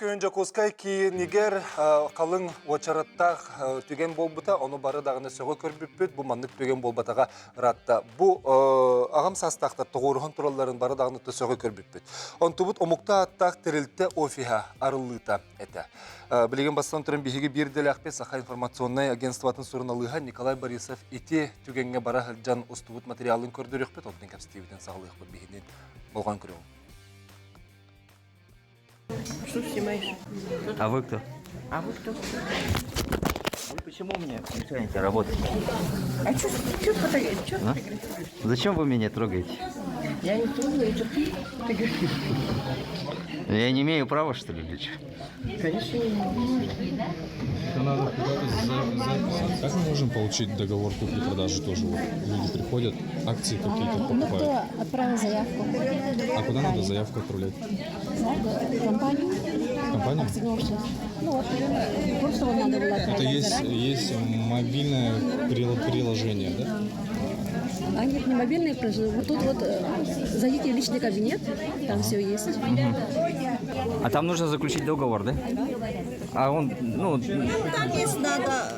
күйін жакускай кейін егер қалың очараттақ түген болбыта, оны бары дағыны сөгі көрбіппет, бұл маңнық түген болбатаға ратта. Бұл ағам састақтар тұғырығын тұраларын бары дағыны сөгі көрбіппет. Он тұбыт омықта аттақ тірілті офиға арылыта әті. Білеген бастан тұрын бейгі бірдел ақпет Саха информационный агентстватын сұрыналыға Николай Борисов ити түгенге бара жан ұстыбыт материалын көрдір өкпет, отын кәпстевіден сағылық бұл бейгінен болған көрі. Что снимаешь? А вы кто? А вы кто? Вы почему мне мешаете работать? А что фотографируешь? Зачем вы меня трогаете? Я не трогаю, что ты фотографируешь. Я не имею права, что ли, или что? Конечно, не можешь. Надо куда-то записать. Как мы можем получить договор купли-продажи тоже? Вот люди приходят, акции какие-то покупают. Ну, кто отправил заявку? А куда надо заявку отправлять? В компанию. В компанию? Акционерство. Ну вот, просто вот надо было Это отправлять заранее. есть мобильное приложение, да? А нет, не мобильные приложения. Вот тут вот зайдите в личный кабинет, там все есть. А там нужно заключить договор, да? А он, ну... Там есть надо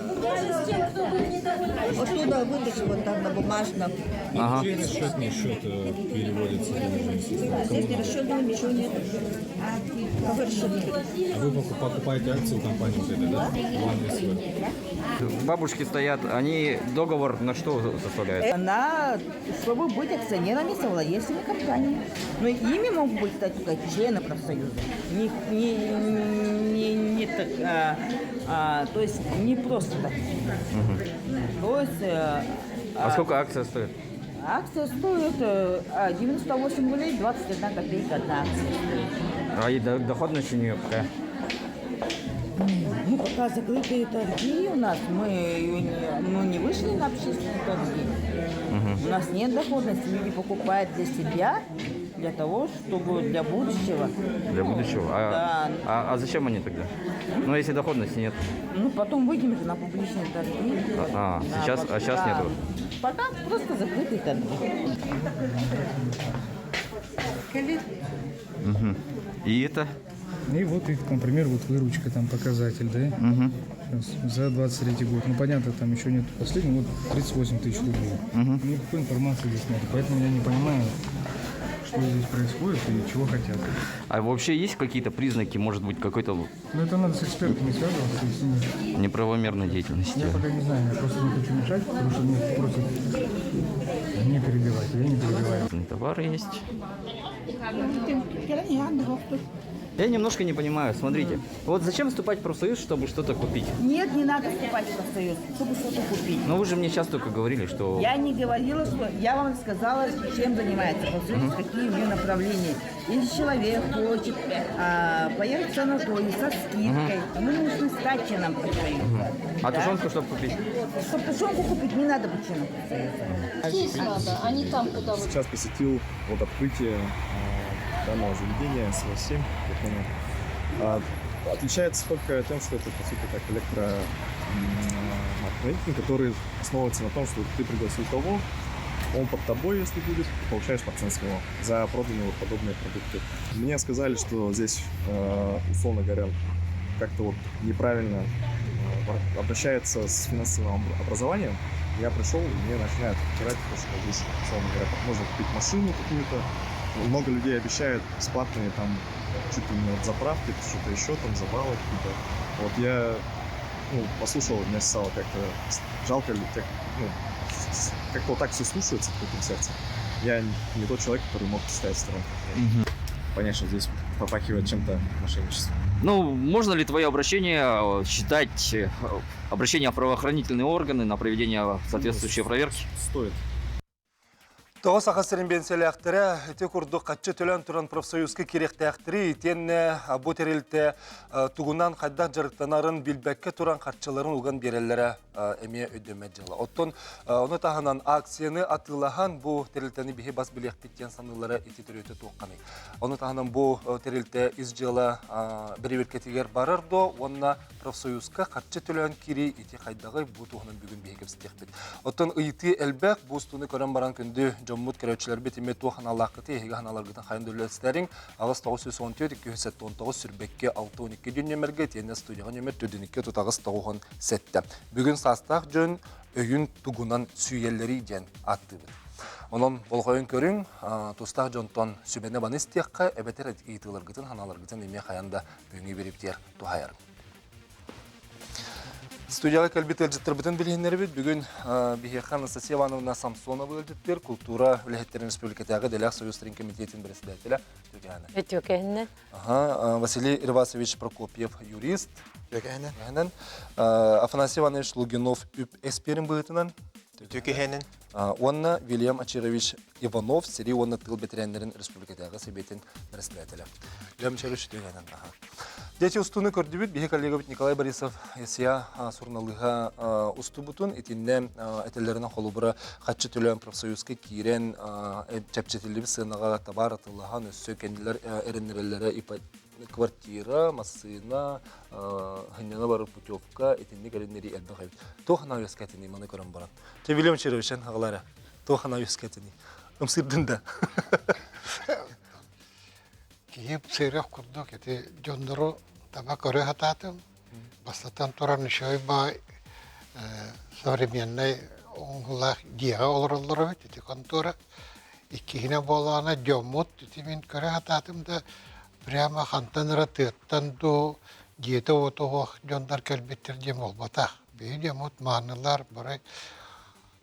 оттуда вытащить вот там на бумажном. Ага. Где расчетный счет переводится денежные? Здесь не расчетного ничего нет. Какой расчетный? А вы покупаете акции у компании вот этой, да? ВНСВ. Бабушки стоят, они договор на что составляют? Чтобы быть акционерами, совладельцами компании. Но ими могут быть, кстати, только члены профсоюза. То есть не просто так. То есть... А сколько акция стоит? Акция стоит 98 рублей, 21 копейка одна акция стоит. А и доходность у нее какая? Ну, пока закрытые торги у нас, мы не вышли на общественные торги. У нас нет доходности, люди покупают для себя, для того, чтобы для будущего. Для будущего? Да. А зачем они тогда? Ну, если доходности нет. Ну, потом выйдем же на публичные торги. А сейчас да. нету? Пока просто закрытые торги. И это? И вот, например, вот выручка, там показатель, да? Сейчас, за 23 год. Ну, понятно, там еще нет последнего, вот 38 тысяч рублей. Никакой информации здесь нет, поэтому я не понимаю, что здесь происходит и чего хотят. А вообще есть какие-то признаки, может быть, какой-то Ну, это надо с экспертами связываться, если нет. неправомерной деятельности? Я пока не знаю, я просто не хочу мешать, потому что мне просят не перебивать, я не перебиваю. Товары есть. Я немножко не понимаю, смотрите. Вот зачем вступать в профсоюз, чтобы что-то купить? Нет, не надо вступать в профсоюз, чтобы что-то купить. Но вы же мне сейчас только говорили, что... Я не говорила, что... Я вам сказала, чем занимается профсоюз, какие у нее направления. Если человек хочет поехать в санаторий со скидкой, мы нужно стать членом профсоюза. А тушенку, чтобы купить? Чтобы тушенку купить, не надо быть членом профсоюза. Здесь надо, а не там, куда вы. Сейчас посетил вот открытие данного заведения СВ-7. я понял. Отличается только тем, что это, по сути, как электромагнитный, который основывается на том, что ты пригласил того, он под тобой, если будет, получаешь процент с него за проданные вот подобные продукты. Мне сказали, что здесь, условно говоря, как-то вот неправильно обращается с финансовым образованием. Я пришел, и мне начинают отбирать то, что здесь, условно говоря, можно купить машину какую-то. Много людей обещают бесплатные там чуть ли не от заправки, что-то еще там, забавы какие-то. Вот я послушал, меня стало как-то жалко, как-то вот так все слушается в таком сердце. Я не тот человек, который мог стоять в сторонке. Понятно, что здесь попахивает чем-то мошенничеством. Ну, можно ли твое обращение считать обращением в правоохранительные органы на проведение соответствующей проверки? Стоит. Тоғы сақасырын бенселі әқтірі, әте күрді қатшы төлен тұран профсоюзға керекті әқтірі, етенне бұ терелті тұғынан қайдақ жарықтанарын білбәкке тұран қатшыларын ұлған берелері әме өйдеме жылы. Оттон, оны тағынан акцияны атылаған бұ терелтені бейі бас білек біткен санылары еті түреті тоққаны. Оны тағынан бұ терелті из жылы бір өркетігер барырды, онына профсоюзға қатшы төлен кері еті қайдағы бұ тұғынан бүгін бейі кепстек бет. Оттон ұйты әлбәк бұ ұстыны көрін баран күнді жоммут кереучилер бит име тухан аллакыты эге ханаларгытын хайын дөрлөстөрүң агыс 914 219 сүрбекке 612 дүннөмөргө тиене студияга нөмөр 4-2 тутагыс 97. Бүгүн састак жөн өйүн тугунан сүйелleri ден аттыбыт. Онон болғойын көрің, тұстақ жонтон сүбені баныстияққа әбетер етіліргітін, ханаларгытын еме қаянда бөңі беріптер тұхайар. Студияға кәлбет әлжеттір бұтын білгенлері бет, бүгін Бихехан Анастасия Ивановна Самсонова әлжеттер, культура үліхеттерін республикатағы Делях Союзтарин комитетін бірісідәтілі. Өтөкәһеннән. Василий Ирвасович Прокопьев, юрист. Төкәһеннән. Афанасий Иванович Лугинов, эксперим бұғытынан. Төкәһеннән. Онна Вильям Ачирович Иванов, сери онна тыл ветеринерин республикатағы себетін бірісідәтілі. Вильям Ачирович төкәһеннән. Дети устуны көрдүбүт, бихе коллега Николай Борисов эсия сурналыга устубутун, итинне этеллеринен холубура хатчы төлөм профсоюзга кирен чапчетилиби сынага табар атылган өссө кендилер эреннерелери квартира, машина, ханьяна бар путевка, итинне галинери элбагай. Тохана юскатини маны көрөм баран. Те Вильям Черевичен хагалара. Тохана юскатини. Умсирдинда. Киеп сыйрак курдук, эти жондору таба көрө хататым. Бастатан туран шой бай современный оңлах диага олорлары бит, эти контора. Иккине болана жомут, эти мен көрө хататым да прямо хантанра тыттан ду диета отого жондар келбеттер дем болбата. Бей жомут манылар бары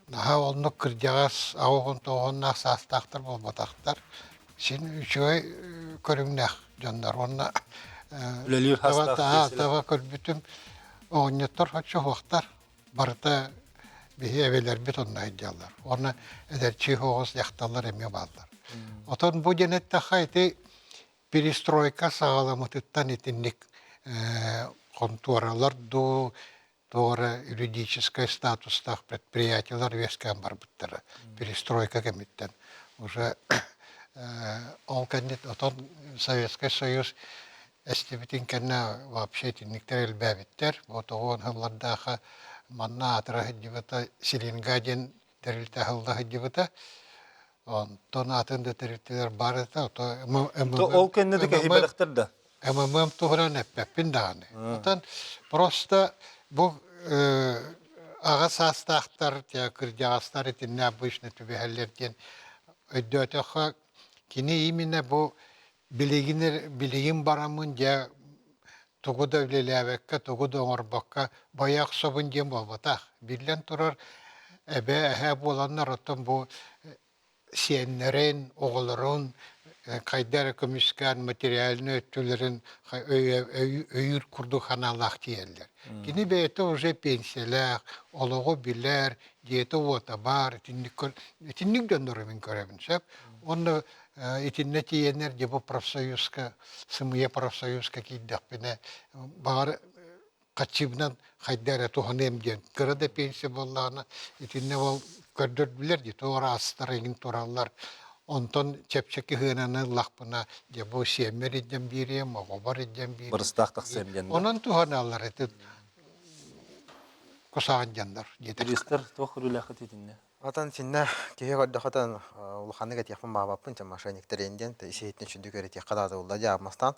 наха олнук кырдягас аугон тогоннак састактар болбатактар. Син үшөй көрүңнәк жандар онна Лелир хастак. Тава көрбүтүм оңнеттор хачы вактар барта бие эвелер бит онна идялар. Онна эдерчи хогос якталар эме балдар. Отон бу женетте хайты перестройка сагаламытыттан итинник конторалар ду doğru юридический статустах предприятиялар вескен бар буттары. Перестройка кемиттен. Уже он кандидат, отон Советский Союз эстебитин кенне вообще тинниктер элбәбиттер. Вот он хыллардаха манна атра хиддибата Силингаден терилте хылда хиддибата. Он тон атында терилтелер бар это, то ол кенне де кебелектер да. МММ тугра неппин даны. Отон просто bu ağa sastaqtar ya kırcağızlar etin ne bu tübehellerken ödötöha kini imine bu biligin baramın ya toguda övlelevekka toguda orbakka bayak sobun diye bolbata bilen turar ebe hep olanlar otan bu siyenlerin oğulların kaydar komiskan materyalini ötülerin öyür kurdu kanalak diyeller. Kini beyte уже pensiyeler, oluğu biler, diyete otabar, etinlik döndürümün görevin sep. Onu etinne tiyenler de bu profsoyuska, sımıya profsoyuska kiddak bine bağır kaçıbından kaydar etuhanem diyen. Kırada pensiye bollağına etinne ol gördür bilir diye. Doğru astarayın torallar. Ondan çepçeki hınanı lakpına ya bu siyemer edeceğim biriye, mağabar edeceğim biriye. Barıstak semyen. Onun tuhanalar eti kusağın canlar. Turistler tohuru lakıt edinne. Atan sinne kihe kadar hatan ulhanı ket yapın babapın çam maşanikler indiğin te işe ettin çünkü göre tiye kadar da oldu yapmastan.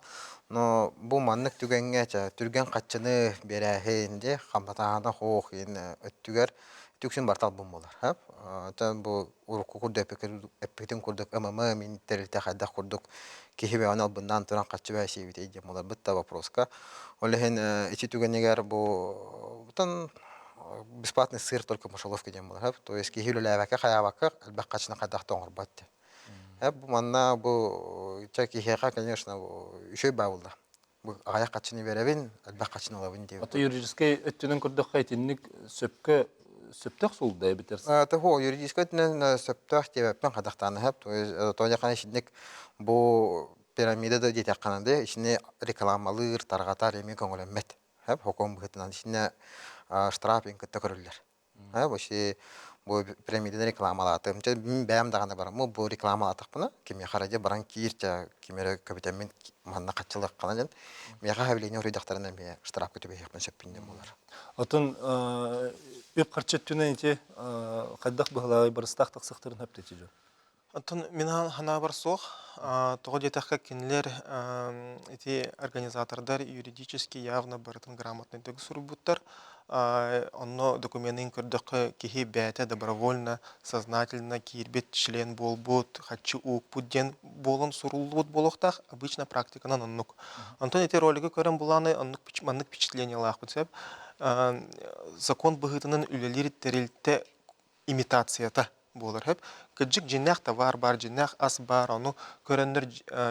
No bu manlık tügenge ça türgen kaçını berehinde kambatağında hoğ in öttüger tüksin bartal bulmalar. Hep tan bu urku kurdu epitin kurduk ama min terite kadar kurduk kihe be anal bundan turan kaçı ve şey bite yapmalar bitta vaproska. Олehen içi tügenler bu tan бесплатный сыр только в мышеловке делал, то есть кихилю левака, хаявака, албакачна кадахтон арбатте. Бу манна бу чаки хека, конечно, еще и баулда. Бу аякачны веревин, албакачны лавин дев. Ата юридический өттүнүн курдук кайтинник сөптөк сулда битерсиз. Ата хо юридический өттүнүн сөптөк дебеппен кадахтаны хеп, то есть то жакан ишинник бу пирамидада жетакканында ишине рекламалыр, таргатар эми көңөлөммөт. Хеп хоком бутунан ишине штрафинг көтөрүлөр. Вообще bu piramide reklamalatım. Benim dağında var mı bu reklamalattık buna? Kimi haraca baran kirçe, kimi kapitamin manna kaçılık kalan. Miyaga havlini redaktarından bir штраф kötü bir yapın sepinde bunlar. Atın öp qarçet tüne ite kaddak bıhlay barıstak taksıktırın hep tetici. Антон, мен хана бар соқ, тоғы детаққа кенілер эти организатордар юридически явно барытын грамотный тегі сұрыбыттар. Онно документын көрдіқі кехи бәті добровольно, сознательно кирбет член болбут, хатчы уқпут ден болын сұрылбут болуқтақ, обычно практиканан оннук. Антон, эти ролики көрін бұланы маннык впечатление лақпыт сәп. Закон бұғытының үлелері тәрелті имитацията болар хеп. Кыджик жиннах товар бар, жиннах ас бар, оны көрінір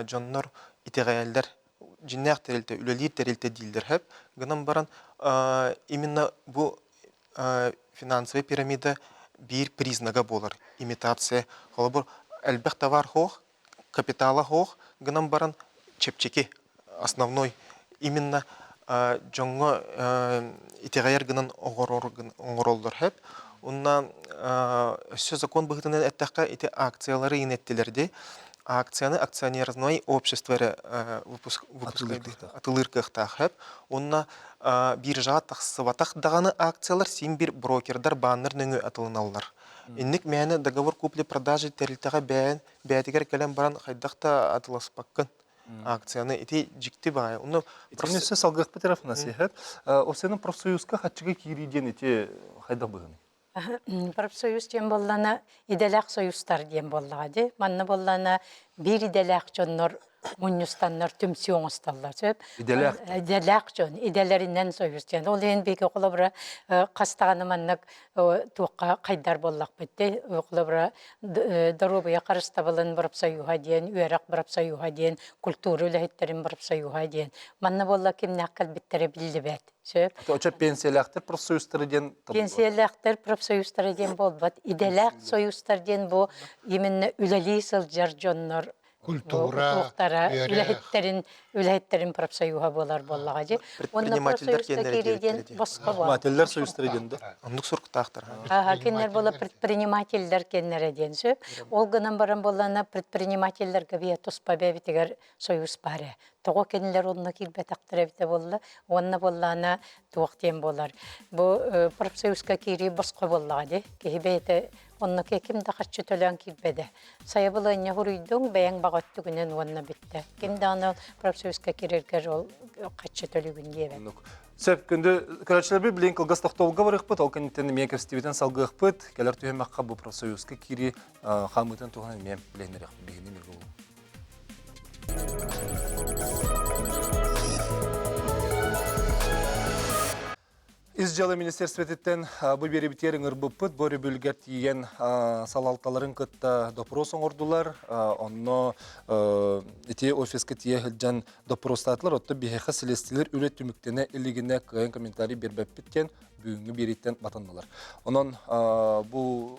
жоннор итеғайалдар жиннах тәрелті, үлелер тәрелті дейілдер хеп. Гынан баран именно bu финансовый пирамида bir признага болар. Имитация. Холобор әлбәқ товар хоқ, капитала хоқ, гынан баран чепчеки основной. Именно жоңға итеғайар гынан оңғыролдар хеп. Онна сөз закон бұғытынан әттәққа ите акциялары енеттілерді. Акцияны акционерное общество выпускайды. Атылырқықтақ хеп. Онна биржа тақсыватақ дағаны акциялар сен бір брокердар банныр нөңі атылыналар. Иннік мәні договор купли-продажи тәрілтіға бәтігер кәлем баран қайдақта атыласпаққын. Акцияны ити жикти бая. Итинесе салгық бітіріп насихат. Осының профсоюзға қатшыға кириден ити қайда бұғын? Профсоюз ден боллана иделак союзтар ден боллагади. Манна боллана bir иделак жоннор мунюстаннар түмсиоңусталлар сөп. Иделак жон, иделеринен союз ден. Ол ен беке қолабыра қастағаны маннак туаққа қайдар боллақ бітті. Қолабыра дарубия қарыстабылын бұрып союға ден, үйерақ бұрып союға ден, культуры үләхеттерін бұрып союға ден. Манна болла кемнәк қалбеттері білді бәт. Оча пенсиялақтар профсоюзтары ден? Пенсиялақтар профсоюзтары ден бол. Иделак союзтар ден бұл именно үләли сылжар жоннор культура, үләхеттерін профсоюға болар боллағаджи. Предпринимательдер кеннерден Предпринимательдер союзтары денді? Ондық сұрқтақтар. Кеннер бола предпринимательдер кеннерден сөп. Ол гынан баран болана предпринимательдер гавия тоспа бәбітігер союз бары. Тоғы кеннелер онына келбет ақтырабіті болла. Онына боллана туақтен болар. Бұл профсоюзға кері босқа боллағады. Кехебеті онына кемді қатшы төлен келбеді. Сайабылы не ғұрыйдың бәйін бағатты күнен онына бітті. Кемді аны профсоюзға керергер ол қатшы төлі күн дебе. Сөп, күнді көрәтшілер бір білен қылғас тоқтауға барық бұд, ол кәнеттен мен көстебетен салғық бұд, кәлер түйен маққа бұл профсоюзға кері қамытын туған мен біленерек бігіне мергі болу. Изжалы министерстветтен бұл бері бітерін ұрбыппыд, бөрі бүлгер тиген салалталарын күтті допросын ордулар, онно ете офиске тие хілжан допростатылар, отты бейхе селестілер үлет түміктені ілігіне көйін комментарий бербәп біткен бүгінгі береттен батандылар. Онын бұл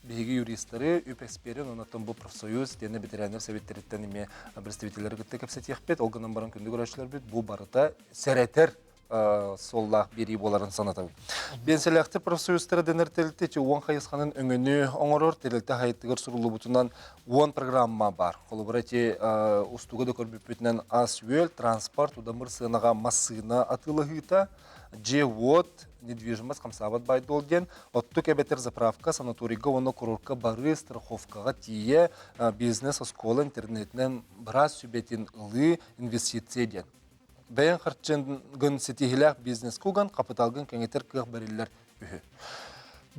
бейгі юристері, үпэксперин, онатын бұл профсоюз, дені бетерәнер советтереттен еме представителері күтті кәпсет еқпет, олғынан баран күнді көрәшілер бет, бұл барыта сәрәтер соллах бери боларын санатау. Бенселяқты профсоюзтары денер телілті, че 10 қайысқанын өңіні оңырыр, телілті хайттығыр сұрылы бұтынан 10 программа бар. Қолы бұрайте ұстуғы да көрбепетінен ас өл, транспорт, удамыр сынаға массына атылығыта, же-вот, недвижимость, қамсабат байды олден, отты кәбетер заправка, санаторийға, оны курорка бары, страховкаға тие, бизнес, оскола, интернетінен біраз сүбетін ұлы инвестиция ден. Бәйін қыртчын сетихіләк бизнес куган, қапыталғын кәңетер кіғ бәрілер үхі.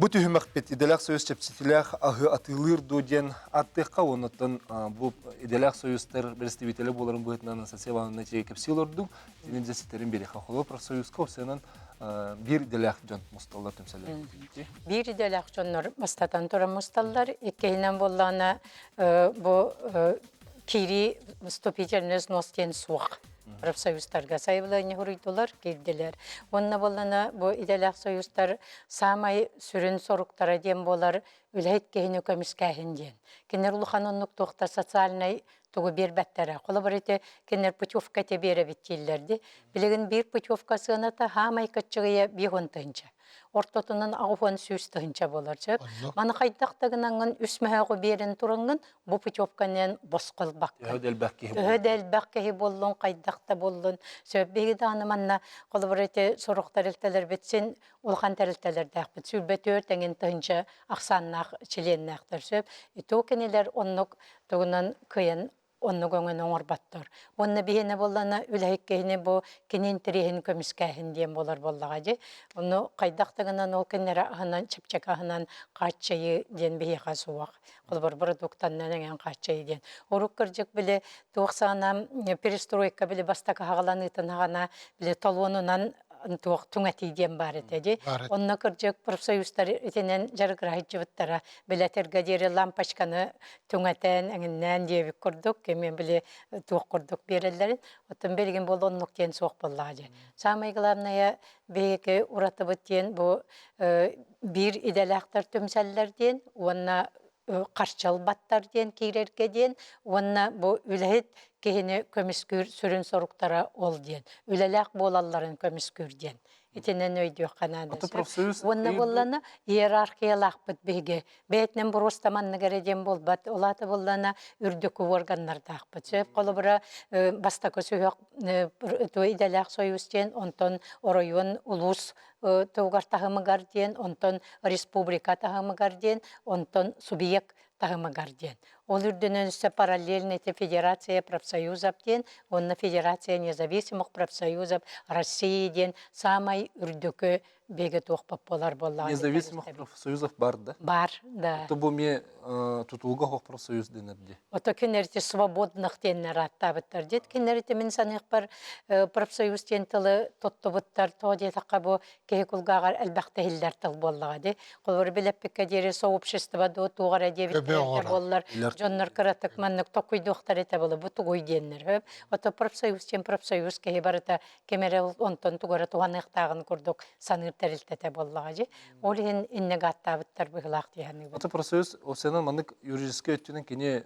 Бұ түйімәк бет иделяк союз чепсетіләк ағы атылыр дуден аттыққа онытын бұл иделяк союзтар представителі боларын бұғытынан сәсеванына тегі кепсил ордың, тенен зәсетерін бері қақылы профсоюзқа осенен bir иделяк жон мұсталдар түмселер. Bir иделяк жонлар бастатан тұры мұсталдар, еккейінен боллана бұл кири стопитернез ностен суақ. Профсоюзтарға сайбылайны ғұрыйдылар, келділер. Онына болана бұл иделяқ союзтар самай сүрін соруқтара дем болар, үләйт кейіні көміскәхін ден. Кенер ұлыған онлық тоқта социальный тугу бербәттәре. Қолы бір еті кенер путевка те бере биттелерді. Білеген бір путевка сығаната хамай кітчіғыя бейғын тыынча. Ортотунun ağıfon süs tığınca bolar çöp. Mana qaydaqtagınanın üsmehəği berin turungun bu putevkanen bosqol bakka. Ödelbəkkehi bollun, qaydaqta bollun. Söp begi dağını manna qolubirete soruq tarıltalar betsin, ulğan tarıltalar dağbıt. Sürbetör tengin tığınca aqsannaq, çilennaqtar söp. Tokeneler onnuk tuğunan kıyın onu göngün oңорбаттар. Onu bihine bollana ülhekkehine bu kinin tirihin kömüskähin diyen bolar bollagadı. Onu qaydaqtagınan ol kenere ahınan çıpçak ahınan qaççayı diyen bihi qasuaq. Ol bir produktandan en qaççayı diyen. Oruk kırcık bile 90'am perestroika bile bastaka hağalanıtın hağana bile talvonunan Tuğati diyen var etedi. Onunla kırcık profesörler etenen jarıgrahit cıvıttara bileterge deri lampaşkanı tuğaten eninden diye bir kurduk. Kemen bile tuğ kurduk berelerin. Otan belgin bol onluk diyen soğuk bolladı. Samaygılarnaya belki uğratı bitiyen bu bir idelaktar tümseller diyen. Ona qarşal battar diyen kirerge diyen. Ona bu ülhit kehine kömüskür sürün soruktara ol diyen. Ülelak bolalların kömüskür diyen. İtinen öydüyor kanadası. Onu bollana hiyerarkiyalak bit bege. Beytnen burustamanını gerediyen bol bat. Olata bollana ürdükü organlar dağ bit. Söp kolu bura bastaka sühök idelak soyuz diyen. Onton oroyun ulus tuğgar tahımıgar diyen. Onton respublika tahımıgar diyen. Onton subiyek tahımıgar diyen. Olur dönüşse параллельно это Федерация профсоюзов ден, он на Федерация независимых профсоюзов России ден, самай үрдікі беге тоқпап болар болар. Независимых профсоюзов бар, да? Бар, да. То бұл ме тұтылға хоқ профсоюз денерде? Ото кенерте свободных денер аттабыттар дед. Кенерте мен санық бар профсоюз ден тылы тоттыбыттар, то детаққа бұл кейкулғағар әлбәқті хилдер тыл боллаға де. Қолыр білеппекке дері сообщество до туғар әдебеттерді боллар. Жоннар кыратык маннык токуйдуктар эте болу бу тугуй деннер. Ото профсоюз чем профсоюз кеһи барыта кемере онтон тугара туганыктагын курдук саныр терилтете боллагы. Ол ин иннегаттабыттар быгылак дияны. Ото профсоюз осенен маннык юридический өттүнөн кене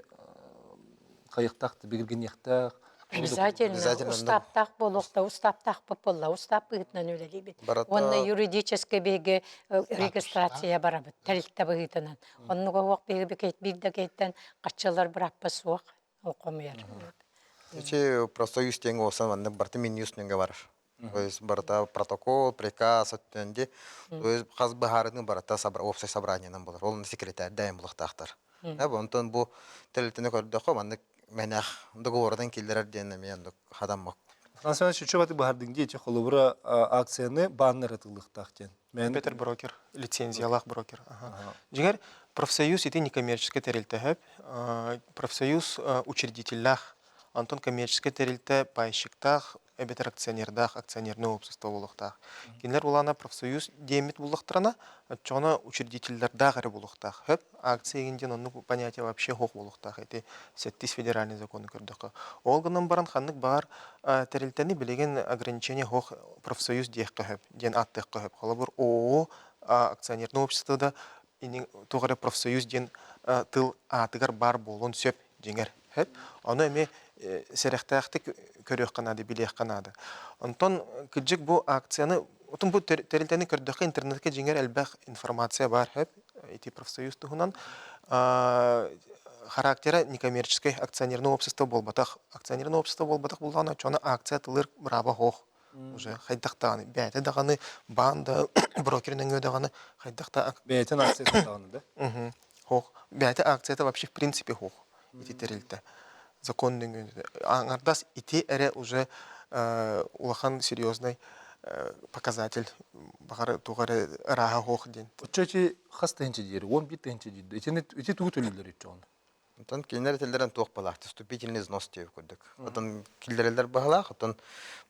кайыктакты бигирген яктак. Обязательно. Устаптак болукта, устаптак болла, устап быгытнан өлелибит. Онна юридический беге регистрация барабыт, терилте быгытынан. Онну гоуак беге бекет бирде кейттен каччалар бараппа суак, окомуяр. Эти профсоюз теңі осы маннык барты Минюстныңга бар. То есть барта протокол, приказ өттенде, то есть қаз бахарының барта общий собраниянан болар. Ол секретарь дайым булактактар. Онтон бу терилтени көрдөкө маннык менах договордан килдерер дегенде мен хадаммак. Франсиян шучубаты бардың дейче холубра акцияны баннер этылыктактен. Петр брокер, лицензиялах брокер. Жигер профсоюз это некоммерческий терилте. Профсоюз учредителях, антон коммерческий терилте пайщиктах, эбетер акционердах, акционерное общество булуктах. Кинлер улана профсоюз демит булуктарына, чона учредительдердах аре булуктах. Акция генден онну понятие вообще хох булуктах. Это сеттис федеральный закон көрдөкө. Олганын баран ханнык бар терилтени билеген ограничение хох профсоюз диекке хөп, ден аттыкка хөп. Холобур ООО акционерное общество да тугары профсоюз ден тыл атыгар бар болун сөп жеңер хөп. Аны эме серехтактык көрөк канады, билек канады. Онтон кыжык бу акцияны, отун бу терилтени көрдөкө интернетке жеңер элбэх информация бар хөп. Эти профсоюз тугунан характера некоммерческий акционерное общество болбатах. Акционерное общество болбатах булганы чона акция тылыр браба хох. Уже хайдактаны, бәйте даганы банда брокеринен өдөганы хайдакта бәйтен акция таганы, да? Хох. Бәйте акция это вообще в принципе хох. Эти терилте. Законный аңардас ити эре уже улахан серьезный показатель багары тугары рага хох ден. Учачи хастенчи дери, 11 тенчи диди. Эти тугу төлөлөр үчөн. Онтон кинер телдерен тук балак, вступительный взнос деп көрдүк. Онтон килдерелер багалак, онтон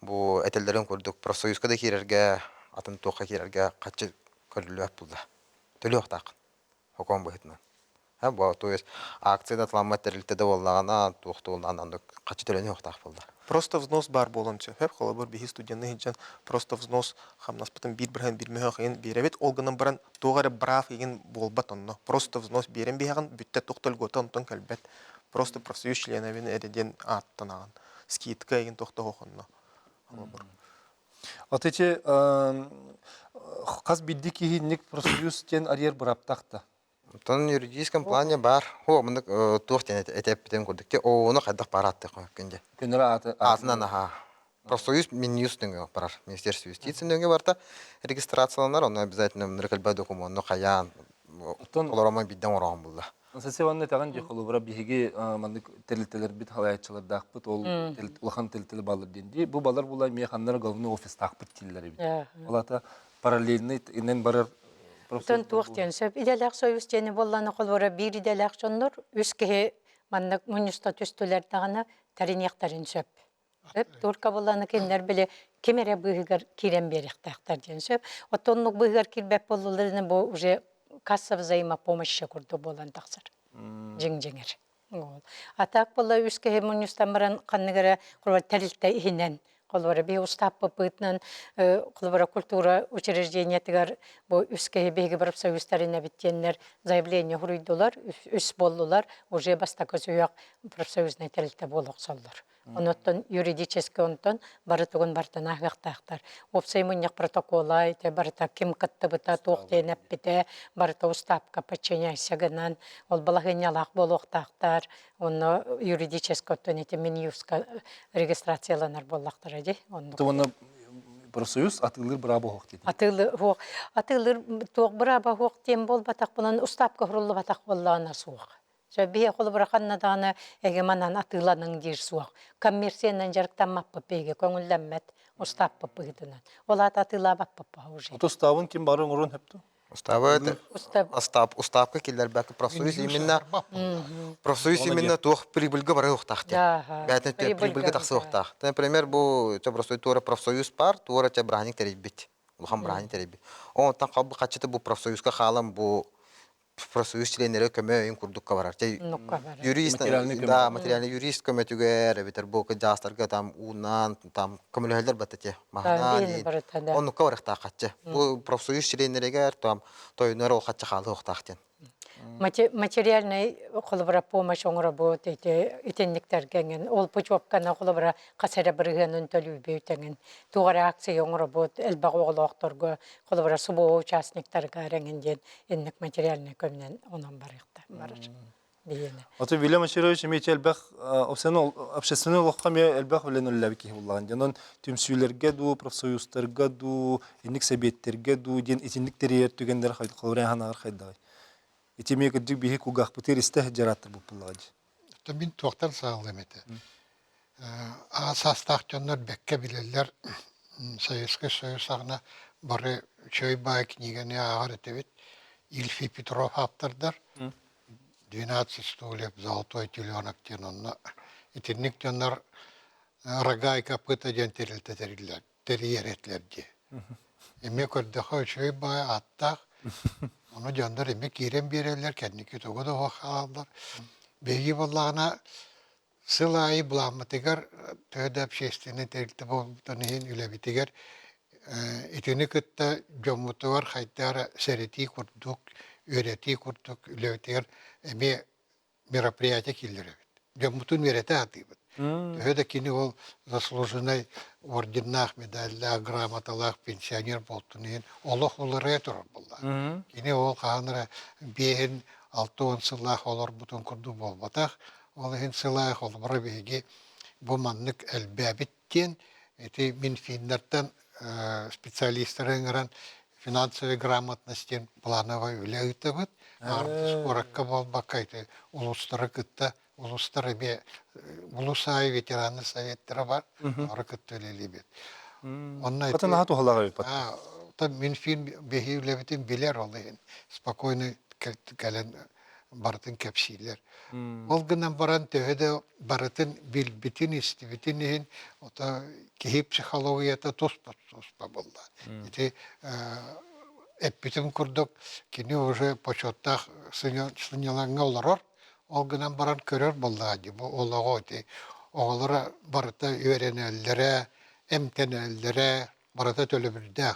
бу этелдерен көрдүк. Профсоюзга да кирерге, атын токка кирерге качы көрүлөп булды. Төлөк так. Хоком быхтна. То есть акцияда атламат терилтеде боллагана туктууланан качы төлөнү октак болду. Просто взнос бар болончу. Хеп холобур биги студентный хиджан просто взнос хамнас потом бир-бирген бирмехен беребет олганын баран тугары брав еген болбат онно. Просто взнос берем биган бүтте токтол готон тон келбет. просто профсоюз членовин эриден аттанаган. Скидка еген тохта хохонно. Вот эти қаз бидді кейіннік профсоюз тен арьер бұраптақты. Тон юридическом плане бар. Хо, мындык туохтен этептен курдукте. Оны кайдак баратты көнде. Көнірі Атынан аха. Профсоюз Минюстың барар. Министерство юстиции нөңге барта регистрацияланар. Оны обязательно ныркалба документны каян. Оларама бидден ораган булды. Сәсеванны таган же холобра биһиге мандык телтелер бит халаячылар дакпыт ол улахан телтел балыр денди. Бу балар булай механнар главный офис дакпыт тиллери бит. Олата параллельный инен барар Тон туохтен сөп иделак союз тени болланы холбора бир иделак жоннор үскеhe мандык мунуста түстүлер дагана таринектарын сөп. Турка болланы кемнер биле кемере быгыр кирен беректактар ден сөп. Отоннук быгыр кирбеп болуларны бу уже касса взаимопомощи курду болан таксыр. Жиң-жиңер. А так болла үскеhe мунустан баран канныгара курба тарилте ихинен Колбара бе устап попытнан, колбара культура учреждения тигар бу үскеhe беги барып союздарына биттеннер заявление хуруйдулар, үс болдулар, уже бастакы суяк профсоюзный телте болук солдор. Оноттон юридически онтон барытыгын бартына гактактар. Опсай муньяк протокола ите барыта ким кытты быта токтенеп бите, барыта устапка подчиняйся гынан, ол балагынялак болуктактар, оны юридически оттон ите Минюстка регистрацияланар боллактар эди. Оны профсоюз атылыр браба хок dedi. Атылыр тоқ браба хок тем болбатак bunun устапка хуруллы батак болланар суак. Бие қолы бұрақанна дағаны әгеманан атыланың дер суақ. Коммерциянан жарықтан маппы беге көңілдәммәт, ұстап папы ғыдынан. Ол атыла баппы уже. Уставын кем барын ұрын әпті? Уставка келер бәкі профсоюз именно тух прибыльга бары уқтақты. Бәтін прибыльга тақсы уқтақты. Например, бұл профсоюз бар, туора те браник теребет. Улхан браник теребет. Онтан қалбы қатшыты бұл профсоюзға қалам бұл профсоюз членleri көмөйүн курдукка барар. Юрист, да, материальный юрист көмөтүгөр, битер бу жастарга там унан, там көмөлөлөр батате. Махнани. Онукка баракта катчы. Бу профсоюз членлерге там тойнор ол катчы калды октактен. Материальный колбара помощь он работает, итенниктер генген, ол пучопкана колбара касара биргенин төлөбөйтенген. Тугара акция он работает, элбагоглокторго колбара субо участниктерге реңенден инник материальный көмнен онан барыкта барар. Дигене. Аты Вильям Ачарович мечел бах общественный лохкам элбах белән үлләбики булган. Янон түмсүләргә ду, профсоюзларга ду, инник сәбеттерге ду, ден итенниктер түгендер хайт колбара ханар хайдай. Этими кадик бихи кугах путиристе жараттыр бу пуллади. То мин тоқтан сağlam ете. Састақтаннар бекке билелер Советский Союз агына бары чөй бай книганы агар этебит. Ильфи Петров автордар. 12 стульев, золотой теленок тенонна. Итинник теннар рога и копыта ден терилертлерди. Эме көрдөкө чөй бай аттак Onu canlar emek yeren birerler, kendi kötü o da hallar. Beyi vallahına sılayı bulanmatıgar, tövdep şeystini terkte bu tanıhin üle bitigar. İtini kıtta comutu var, haytara sereti kurduk, öğreti kurduk, üle bitigar. Eme мероприятие киллер. Жомутун верете атыбыт. Тövde kini ol заслуженный орденнах, медальлах, грамоталах, пенсионер болтунен, олох олары турар болла. Kini ol қағаныра бейін 6-10 сылах олар бутун курду болбатах, олығын сылах ол бары бейге bu manlık elbabitten эти Минфиннерден специалисттарын гран финансовый грамотностен плановой үләйтебет. Скоракка болбакайды улустары кытта улустары бе улусай ветераны советтері бар. Ары кытта үлелебет. Потом хату халагай пат. Там Минфин беги үлебетин билер олыгын. Спокойно кален бартын кепсилер. Ол гынан баран төведе баратын билбитин истибитин ота кихи психологията тоспа болды. Эти эппитин курдук кини уже почоттах сынялаңа оларор. Ол гынан баран көрөр болды. Олого эти оғалары барыта үйренеллері, эмтенеллері, барата төлө билдэх.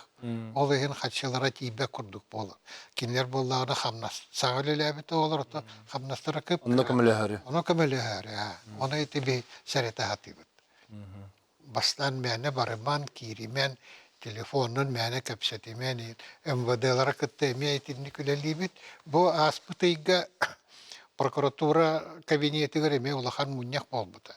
Ол ген хатчылара тибе курдук болар. Кинлер болларына хамнас. Саңалелебит олар то хамнастара көп. Онна көмөлөһөрү. Оны көмөлөһөр. Оны итиби сәрете хатыбыт. Бастан мәне барыман киримен телефоннан мәне көпсетимен МВДлара кытты мәйтинни күлелибит. Бу аспытыйга прокуратура кабинети греме улахан муньяк болбута.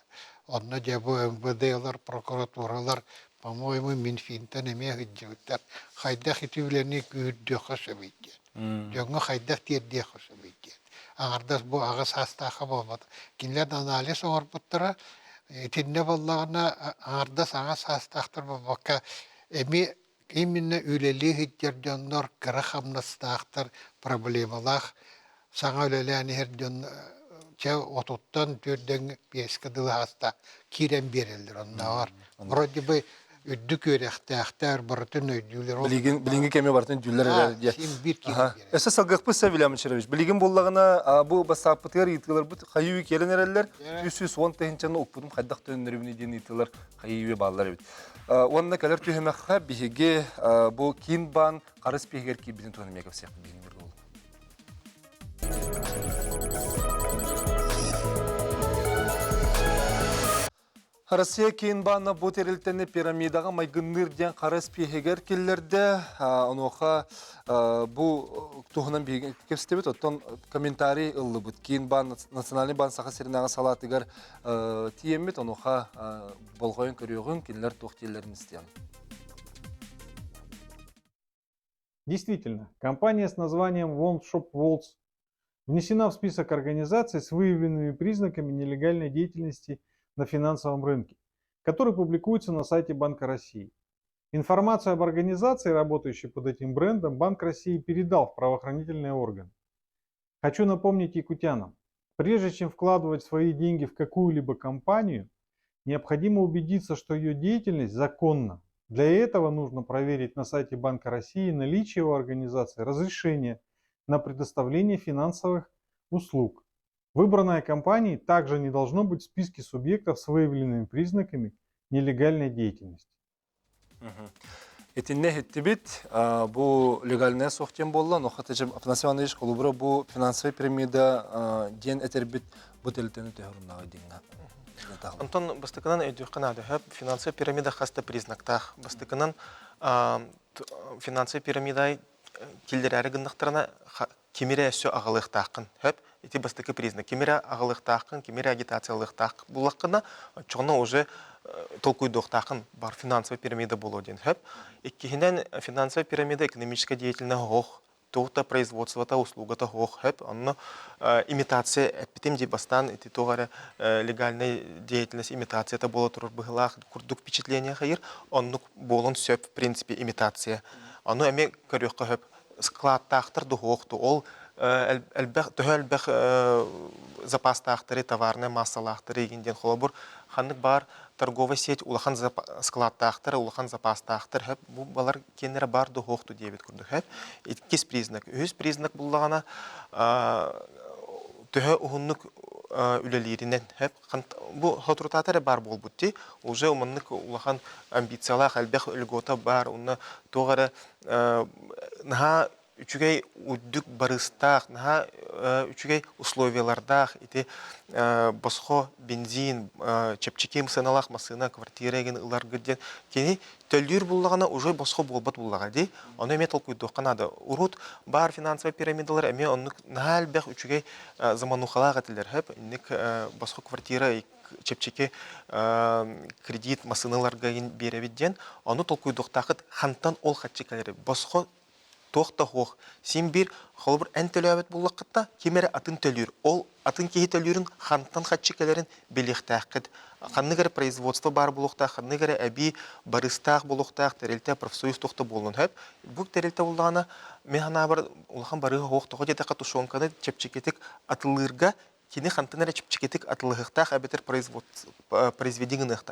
Онна дебу МВДлар, прокуратуралар, по-моему, Минфинтен эме гыджыттар. Хайдах итүләрне күрдө хашабыйт. Жөңгө хайдах тирдә хашабыйт. Аңардас бу агыс хастаха болбут. Кинләр анализ орбуттара тинне боллагына аңардас агыс хастахтар бакка эми именно үлели хиттәрдәннәр кырахамнастахтар проблемалах саңа үлеләне һәрдән че отуттан түрдән песка дыласта кирен берелдер оннар. Вроде бы үддүк өрәхтәхтәр бартын өйдүләр. Билинге кеме бартын дүлләр дия. Эсэ салгыкпы Савилям Чирович. Билигин боллагына бу басапытыр итилер бу кайы келенерлер 310 тенчаны укпудум хайдак төннөрүнү ден итилер кайы баллар бит. Онна келер түһәмәхә биһиге бу кинбан карыс пегер ки bizin төнмәгә кепсәк билингер ул. Россия кинбаны бу терилтене пирамидаға майгынныр ден қарыс пегер келлерде, оноха бу тухынан биген кепстебет, оттон комментарий ыллы бут. Кинбан национальный банк саха серинага салатыгар тиемет, оноха болғойын көріғын келлер тухтелерін істеyen. Действительно, компания с названием One Shop Waltz внесена в список организаций с выявленными признаками нелегальной деятельности на финансовом рынке, который публикуется на сайте Банка России. Информацию об организации, работающей под этим брендом, Банк России передал в правоохранительные органы. Хочу напомнить якутянам, прежде чем вкладывать свои деньги в какую-либо компанию, необходимо убедиться, что ее деятельность законна. Для этого нужно проверить на сайте Банка России наличие у организации разрешения на предоставление финансовых услуг. Выбранная компания также не должно быть в списке субъектов с выявленными признаками нелегальной деятельности. Этинне хеттибит бу легальная сохтен болла, но хатыжым Афанасий Иванович Колубра бу финансовый пирамида ден этербит бу телтену техруннага динга. Антон бастыкынан өйдүккана дөп финансовый пирамида хаста признактах. Бастыкынан финансовый пирамида килдерәре гындыктарына кемере өсө агалыктакын хөп эти бастыкы признак кемере агалыктакын кемере агитациялыктак булакына чоңна уже толкуйдуктакын бар финансовый пирамида болоден хөп иккинен финансовый пирамида экономическая деятельность хох то производство услуга хох хөп анно имитация эпитем ди бастан эти товары легальная деятельность имитация это было тур быглах курдук впечатление хайыр оннук болон сөп в принципе имитация аны эме көрөккө хөп складтахтар духокту ол әлбәх төһәлбәх запастахтары товарны массалахтары гинден холобур ханнык бар торговая сеть улахан складтахтары улахан запастахтар хөп бу балар кенере бар духокту дебет күрдүк хөп иккис признак үз признак буллагана төһә ухуннук үлелеринен хөп бу хотрутатары бар болбутти уже уманнык улахан амбициялах әлбәх өлгота бар уны тогары наха үчүгей уддук барыстах, наха үчүгей условиялардах, ити босхо бензин, чепчики мсыналах масына, квартиреген ылар гырден. Кени төлдүр буллагана уже босхо болбат буллага ди. Оны эме толкуйдук канада. Урут бар финансовый пирамидалар эме онны наха әлбәх үчүгей заманухалага тилер хөп, ник босхо квартира чепчики кредит масыналарга беребидден, оны толкуйдуктакыт хантан ол хатчикалары босхо тоқта хоқ. Сен бір холбыр ән төлөбет буллақытта кемері атын төлүр. Ол атын кейі төлүрін хантан хатчикаларын белектәққыд. Ханныгары производство бар булуқтақ, ханныгары әбі барыстақ булуқтақ, тәрелті профсоюз тоқта болуын хөп. Бұл тәрелті болдағына мен хана бар улахан барығы хоқтығы деді қатушонқаны чепчекетік атылырға кини хантанара чепчекетик атлыхтах абетер произведениях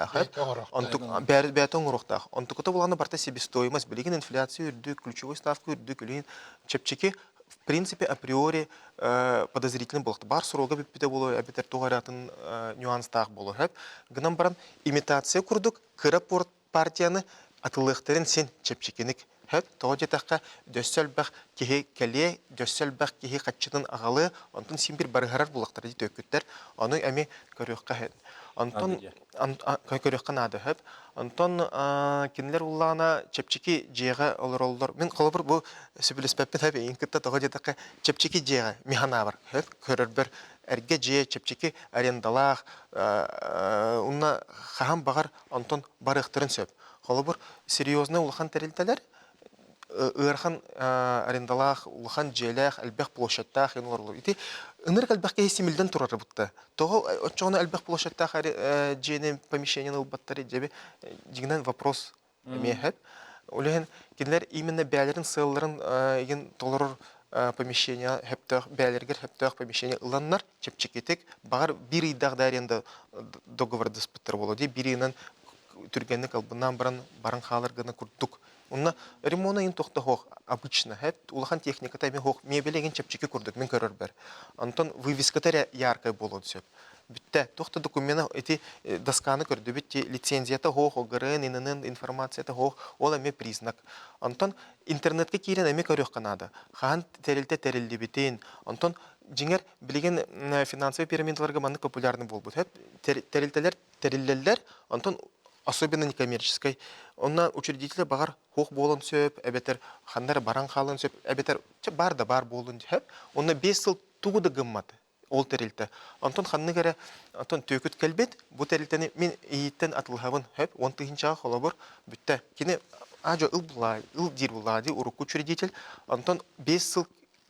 онтук бәтон урухтах онтукта буланы барта себестоимость билеген инфляцию үрдү ключевой ставку үрдү килин чепчеки в принципе априори подозрительный болот бар сурога биппите боло абетер тугаратын нюанстах боло хэп гынан баран имитация курдук кырапорт партияны атылықтарын сен чепчекенік хөп, тоғы жетаққа дөссөлбәқ кеге кәле, дөссөлбәқ кеге қатшының ағалы, онтын сен бір барығарар бұлақтар дейді өкіттер, оны әме көріққа хэд. Онтын көріққа нады хөп. Онтон кенлер уллана чепчеки жега олор. Мен қолы бір бұл сөбіліспәппен хөп, ең тоғы жетаққа чепчеки жега механа бар хөп, көрір бір әрге же чепчеки арендалақ, ұнна қағам бағар онтон барықтырын сөп. Қолы бір серьезны улахан тәрелтелер, ырхан арендалах, улахан желях, әлбәқ площадтах ен орлы. Ити ыныр әлбәқке есемілден тұрары бұтты. Тоғы отчоғына әлбәқ площадтах жені помещениен ұлбаттары дебе дегенен вопрос әмейхәп. Олеген кенлер именно бәлерін сылларын еген толырыр помещения хептах бәлергер хептах помещения ыланнар чепчекетек бағар бір идағда аренда договор диспуттар болады. Бірінен түргенlik албынан баран халар гына курдук. Онна ремонт ин тохта хох обычно хеп улахан техниката мен хох мебелеген чепчеке курдук мен көрөр бер. Антон вывеската яркая болот сөп. Битте тохта документы эти досканы көрдү битти лицензията хох огрен иннен информацията хох ол эме признак. Антон интернетке кирен эме көрөк канады. Хан терилди битин. Антон жиңер билеген финансовый пирамидаларга манны популярны болбут. Хеп терилделер антон особенно некоммерческой. Онна учредителя багар хох болон сөп, әбетер хандар баран халын сөп, әбетер бар да бар болон сөп. Онна 5 жыл тугуда гыммат ол терилте. Антон ханны кере антон төкүт келбет, бу терилтени мен ийиттен атылхабын хөп, 10-тыгынча холобор бүтте. Кини ажо ыл дир булади урук учредитель. Антон 5 жыл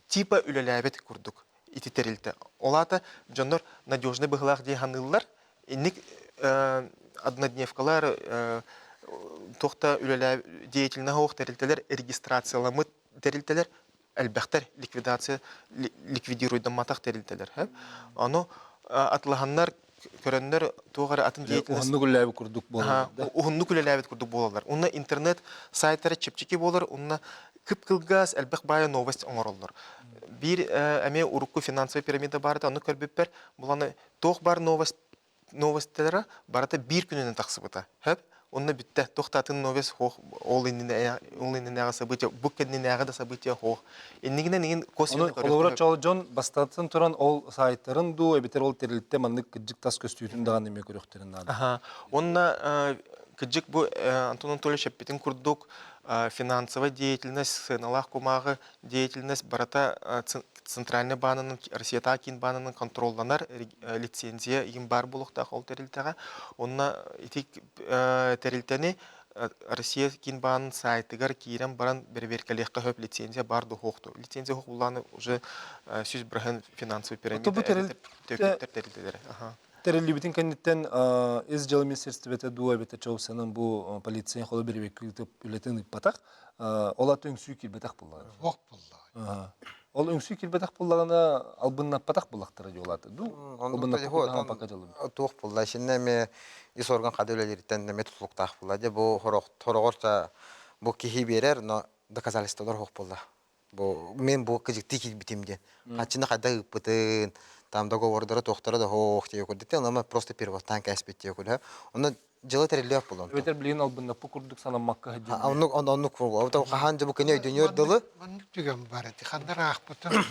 типа үлеләбет курдук. Ити терилте. Олата жоннор надежный быгылак дей ханыллар. Инник однодневкалар тохта үлелә деятельный хох терилтелер регистрацияламы терилтелер әлбәхтер ликвидируйдан матах терилтелер. Аны атлаханнар көрәннәр тугары атын деятельность ухынны күлләбе курдук болалар. Ухынны күлләбе курдук болалар. Унна интернет сайтлары чепчеки болар, унна кып кылгас әлбәх бая новость оңороллар. Бир әме урукку финансовый пирамида барды, аны көрбеппер. Буланы тох бар новостьлары барата бир күнүнөн таксыбыта. Хеп, онна битте тохтатын новость хох, ол иннене события, бу кеннене события хох. Иннигинен нигин косвенно көрөт. Олора чол жон бастатын туран ол сайттарын ду эбитер ол терилтте маннык кыжык тас көстүтүн даган эме көрөктөрүн нады. Ага. Онна кыжык бу Антон Анатольевич Петин курдук финансовая деятельность, налах кумагы деятельность барата Центральный банкның, Россия Такин банкның контролланар лицензия им бар булукта хол терилтага. Онна итик терилтени Россия Кин банк сайтыгар кирен баран берберкалехка хөп лицензия бар ду хохту. Лицензия хох буланы уже сүз брахан финансовый пирамида терилтелер. Ага. Терилибитин кеннеттен из жыл министерствете дуа бете чоусанын бу полиция холы бербек күтүп үлетен патак. Ола төңсүү килбетак буллар. Ох булла. Ол өңсүй килбетак буллагана албынна патак буллактары жолаты. Ду албынна патак жолу. Тух булла шинеме ис орган кадөлелерден неме тутлуктак булла. Же бу хорогорча бу кихи берер, но доказательстволор хок булла. Бу мен бу кыжыкты килбитимден. Качына када ыппытын там договордары тохтары да хох тие көрдүтте, но просто первостан каспет тие көрдү. Оны жылы терилеп булган. Ветер билген албынна пукурдук санамакка хажы. Онну куру. Авта хахан жабу кене дөньөр дылы. Мандык түгөн бар эти хандар акпытын.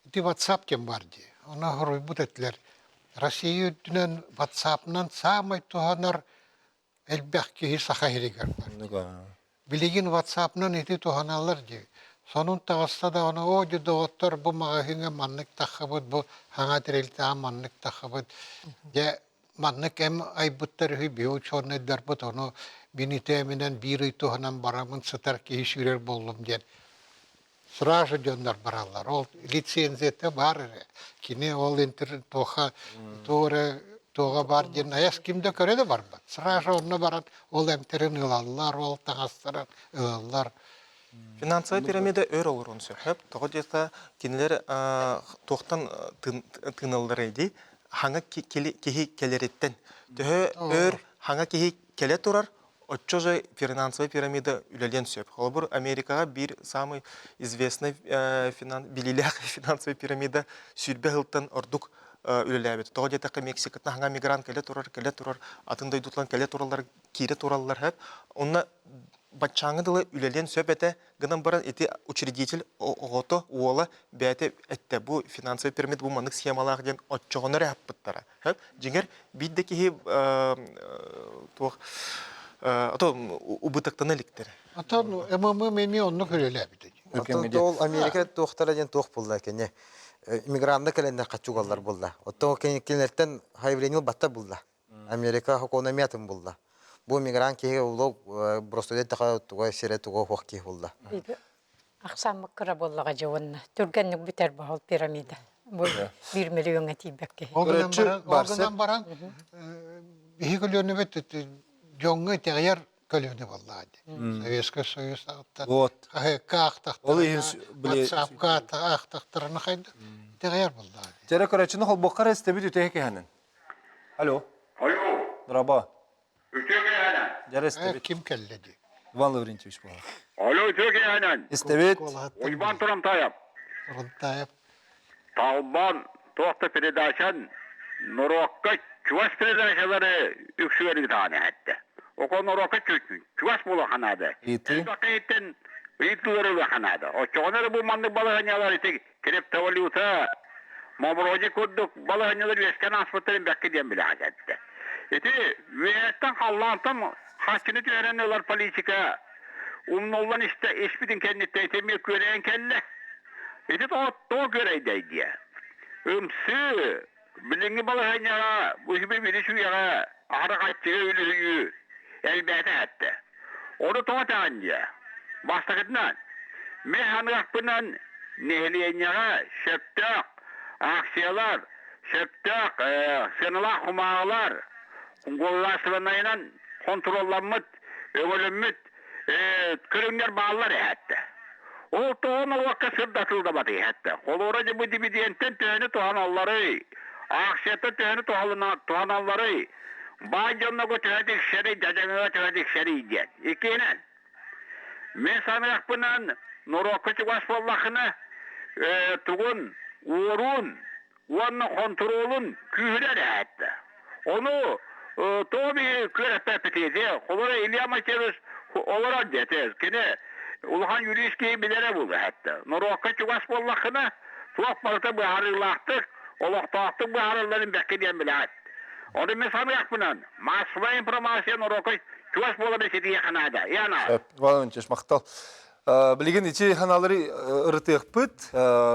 Ити WhatsApp кем бар ди. Она хорой бутетлер. Россия дүнен WhatsApp-нан самай туханар элбек ки сахахиригер бар. Билеген WhatsApp-нан ити туханалар ди. Сонун тагыста да аны о ди доктор бу магазинге маннык тахабыт бу хаңа терилтә маннык тахабыт. Я маннык эм айбыттар хи био чорны дәрбут аны бините менен бири туханан барамын сатар ки шүрер болдум ден. Сразу дөндер баралар. Ол лицензияты бар. Кине ол интернет тоха тога бар ден аяс кимде көрөдө бар ба. Сразу онна барат ол эмтерин ылаллар, ол тагастыран ылаллар. Финансовая пирамида өр олорун сөп. Того жета кинилер тохтан тыналдары ди. Хаңа кихи келереттен. Төһө өр хаңа кихи келе турар. Отчожа финансовая пирамида үлелен сөп. Холбур Америкага бир самый известный билилях финансовая пирамида сүрбе хылтан ордук үлеләбет. Тоғы детеқі Мексикатна хаңа мигрант келе турар, атындай дутлан келе туралар, кире туралар хэп. Онна батчаңы дылы үлелен сөп әті, гынан баран эти учредитель оғото, уола, бәті әтті бұ финансовый пирамид бұ манық схемалағы ден отчоғыныр әппіттара. Жеңер биддеки туық убытықтаны ліктер. Ата ММ меми онны көреләбит. Ол Америка тоқтара ден тоқ болды кене. Иммигранты кәлендер қачуғалар болды. Оттың кенерттен хайвренил батта болды. Америка хокономиятын болды. Бұл иммигрант кеге олу бростодет таға туға сере туға хоқ ке болды. Ақсамы кыра боллаға жауынна. Түргеннік бітер бағыл пирамида. Бұл 1 миллионға тейбәкке. Оғынан баран бихи көлөні бет жоңғы тегер көлөні болды. Советский Союз ағыттан. WhatsApp-қа ақтақтырыны қайды тегер болды. Жәрі көрәтшіні қол боққар әстебет өте әкейханын. Алло. Алло. Драба. Өте әкейханын. Жәрі әстебет. Ким кәлледі? Иван Лаврентьевич болар. Алло, өте әкейханын. Әстебет. Ойбан Тұрымтаев. Тұрымтаев. Талбан тоқты передачан Нұрокқа Чуваш передачалары үксüverigi tane әтті. Око Нұрокқа Чуваш болу қанады. Итін Итілері қанады. Очоғынары бұл маңды балығанялар ете кереп тавалюта. Мамроди көрдік балығанялар өскен аспыттарын бәкке ден білі қажетті. Ете өйеттен қаллантын қачыны түйеренелер политика. Умнолдан ішті ешбідін кәнетті етеме көрейін кәлі. Ете тоғы көрейдейді. Өмсі Bilingi balığanyara, bu gibi bir şuyağa, ahara kaççıya ölüyü, elbette etti. Onu toğatağınca, bastakıdından, mehanıqpından nehliyanyara, şöptök, aksiyalar, şöptök, sınılar, humağalar, kollaştırınayla kontrollanmıt, ömürlümmüt, kırınlar bağlar etti. O toğun vakka sırdatıldı batı etti. Koloracı bu dibidiyentten tühünü toğanalları, Aksiyata tühünü tuhanalları, bağcanlığı tühüdük şeri, cacanlığı tühüdük şeri diyen. İkinen, men sanıqpınan Nurokçı Vaspallahını tuğun, uğurun, onun kontrolün kühüler etti. Onu tobi körepepetiydi. Olara İlyam açarız, olara detiz. Kine Uluhan Yürüyüşkeyi bilere buldu hatta. Nurokçı Vaspallahını tuğuk balıta buharırlahtık. Олықтақтың бағарыларын бәккеден біләді. Оны мен саныяқпынан, массовая информация Нұрокой көз болады сетіге қанады. Яна. Валентин мақтал. Білеген ичи ханалары ырытыйық бұд,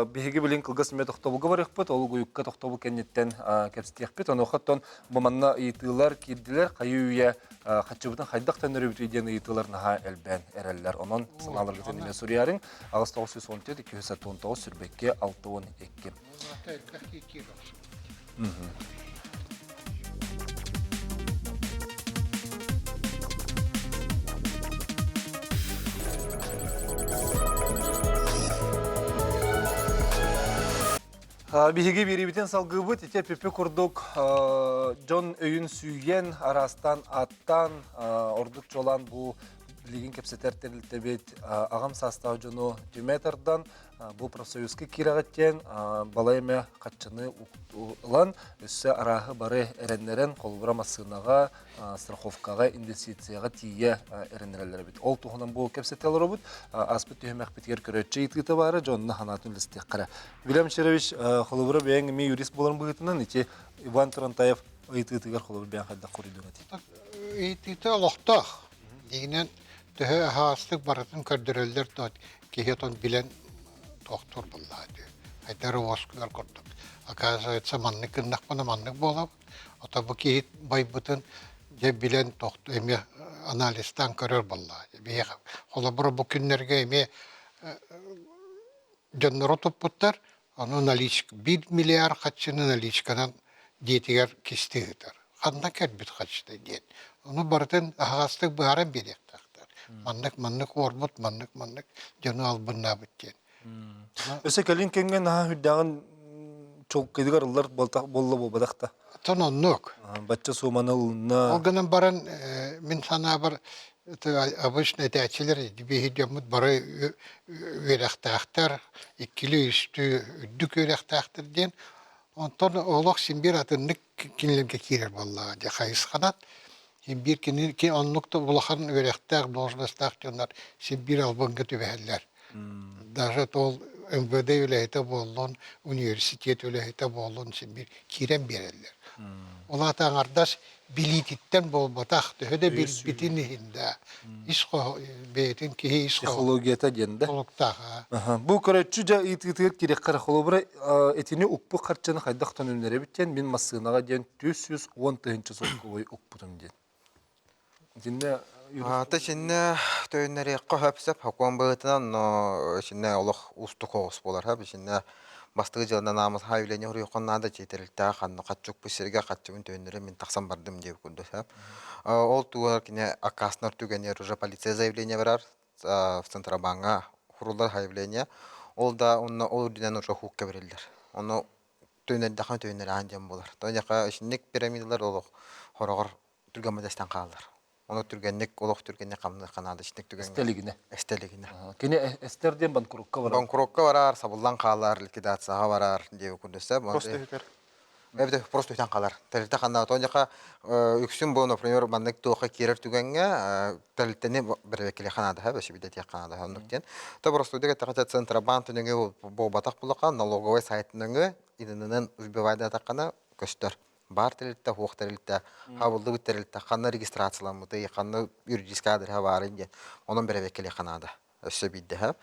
бігеге білген қылғас мет оқтабылғы барық бұд, ол ғойыққа тоқтабыл кәнеттен кәпсітіяқ бұд. Оны оқтан бұманна иетілер, кедділер, қайы үйе қатшыбытын қайдақ тәнірі бүтейден иетілер наға әлбән әрәлілер. Онын сыналарға тәнеме сұриярың, ағыз 917-219 сүрбекке 612. Биһиги бирибитен салгыбыт, ите пепе курдук Джон өйін сүйген арастан аттан ордук жолан бу билигин кепсетер терилтебет агам састау жону Диметрдан бу профсоюзки кирагаттен балайме катчыны улан өссө арахы бары эреннерен колбура масынага страховкага инвестицияга тие эреннерлер бит. Ол тухунан бу кепсетелер бут аспыт төмөк битер көрөччү итгите бары жонна ханатын листек кара. Вильям Черевич колбура бең ми юрист боларын бугытынан ичи Иван Турантаев ыйтыгыр колбура бең хадда коридонати. Итите лохтах. Дигинен төһө хастык баратын көрдөрөлдөр тот кехетон билен доктор буллады. Айтары воскулар кордук. Оказывается, маннык нахпана маннык болуп, ата бу кехет байбытын же билен доктор эме анализтан көрөр буллады. Бия холобур бу күннерге эме жоннору топпуттар, аны наличка 1 миллиард качыны наличканан детигер кистигитер. Ханна кербит качты дет. Onu barıtın ağastık bağıran bir yaktaqtır. Manlık ormut, manlık, canı albınna bütken. Öse kelin kengen ha hüddağın çok kedigar ıllar bolla bolbadaqta. Ton onluk. Batça somanılına. O günün baran min sana bir abış neteçiler bir hidamut barı verektaqtar, ikili üstü üddük verektaqtar diyen Онтон олох симбир атыннык кинлерге кирер болла де хайыс канат. Симбир кинин ки оннукта булахан өрехтәк должностак жондар симбир албанга төбәлләр. Даже тол МВД үләйте боллон, университет үләйте боллон симбир кирен берелләр. Ола таңардаш билититтен болбатах төһөдө битин хинда. Иско бетин ки иско Психологията денде. толуктага. Бу көрөчү жа ититет керек кара холобра этини уппу карчаны хайдактан өнөрө биттен мен массынага ден 210 соккой уппутум ден. Динне Та шинне төннәре кахапсап хакуан бытынан но шинне олох устукос болар ха шинне бастыгы жылына намаз хайвлене хуру коннада жетерилтә ханны катчук бисерге катчугун төннәре мен таксам бардым деп күндө ха. Ол туар кине акаснар түгенер уже полиция заявление барар в Центробанка хурулар хайвлене. Ол да онны ол динен уже хукка берилдер. Оны төннәре хан төннәре андем болар. Төннәка шинник пирамидалар олох хорогор түргән мәдәстән калдылар. Оны түргенник, олох түргенник камны канады шинник түргенник. Эстелигине. Кене эстерден банкротка барар. Банкротка барар, сабылдан калар, ликвидацияга барар деп күндөсө. Просто өтер. Эбде просто үтен калар. Телте канда тонжака үксүн бу, например, бандык тока кирер түгенге телтени бербекеле канада ха, беши бидет яканада ханныктен. Та просто деге таката Центробанк түнөгө бу батак булака налоговый сайтыныңы иненен убивайда такана көстөр. Бар телтте, хук телтте, хабылды телтте, ханна регистрацияланмыты, ханна юридический адрес бар инде. Онун бербекеле канада. Өсө бидде ха.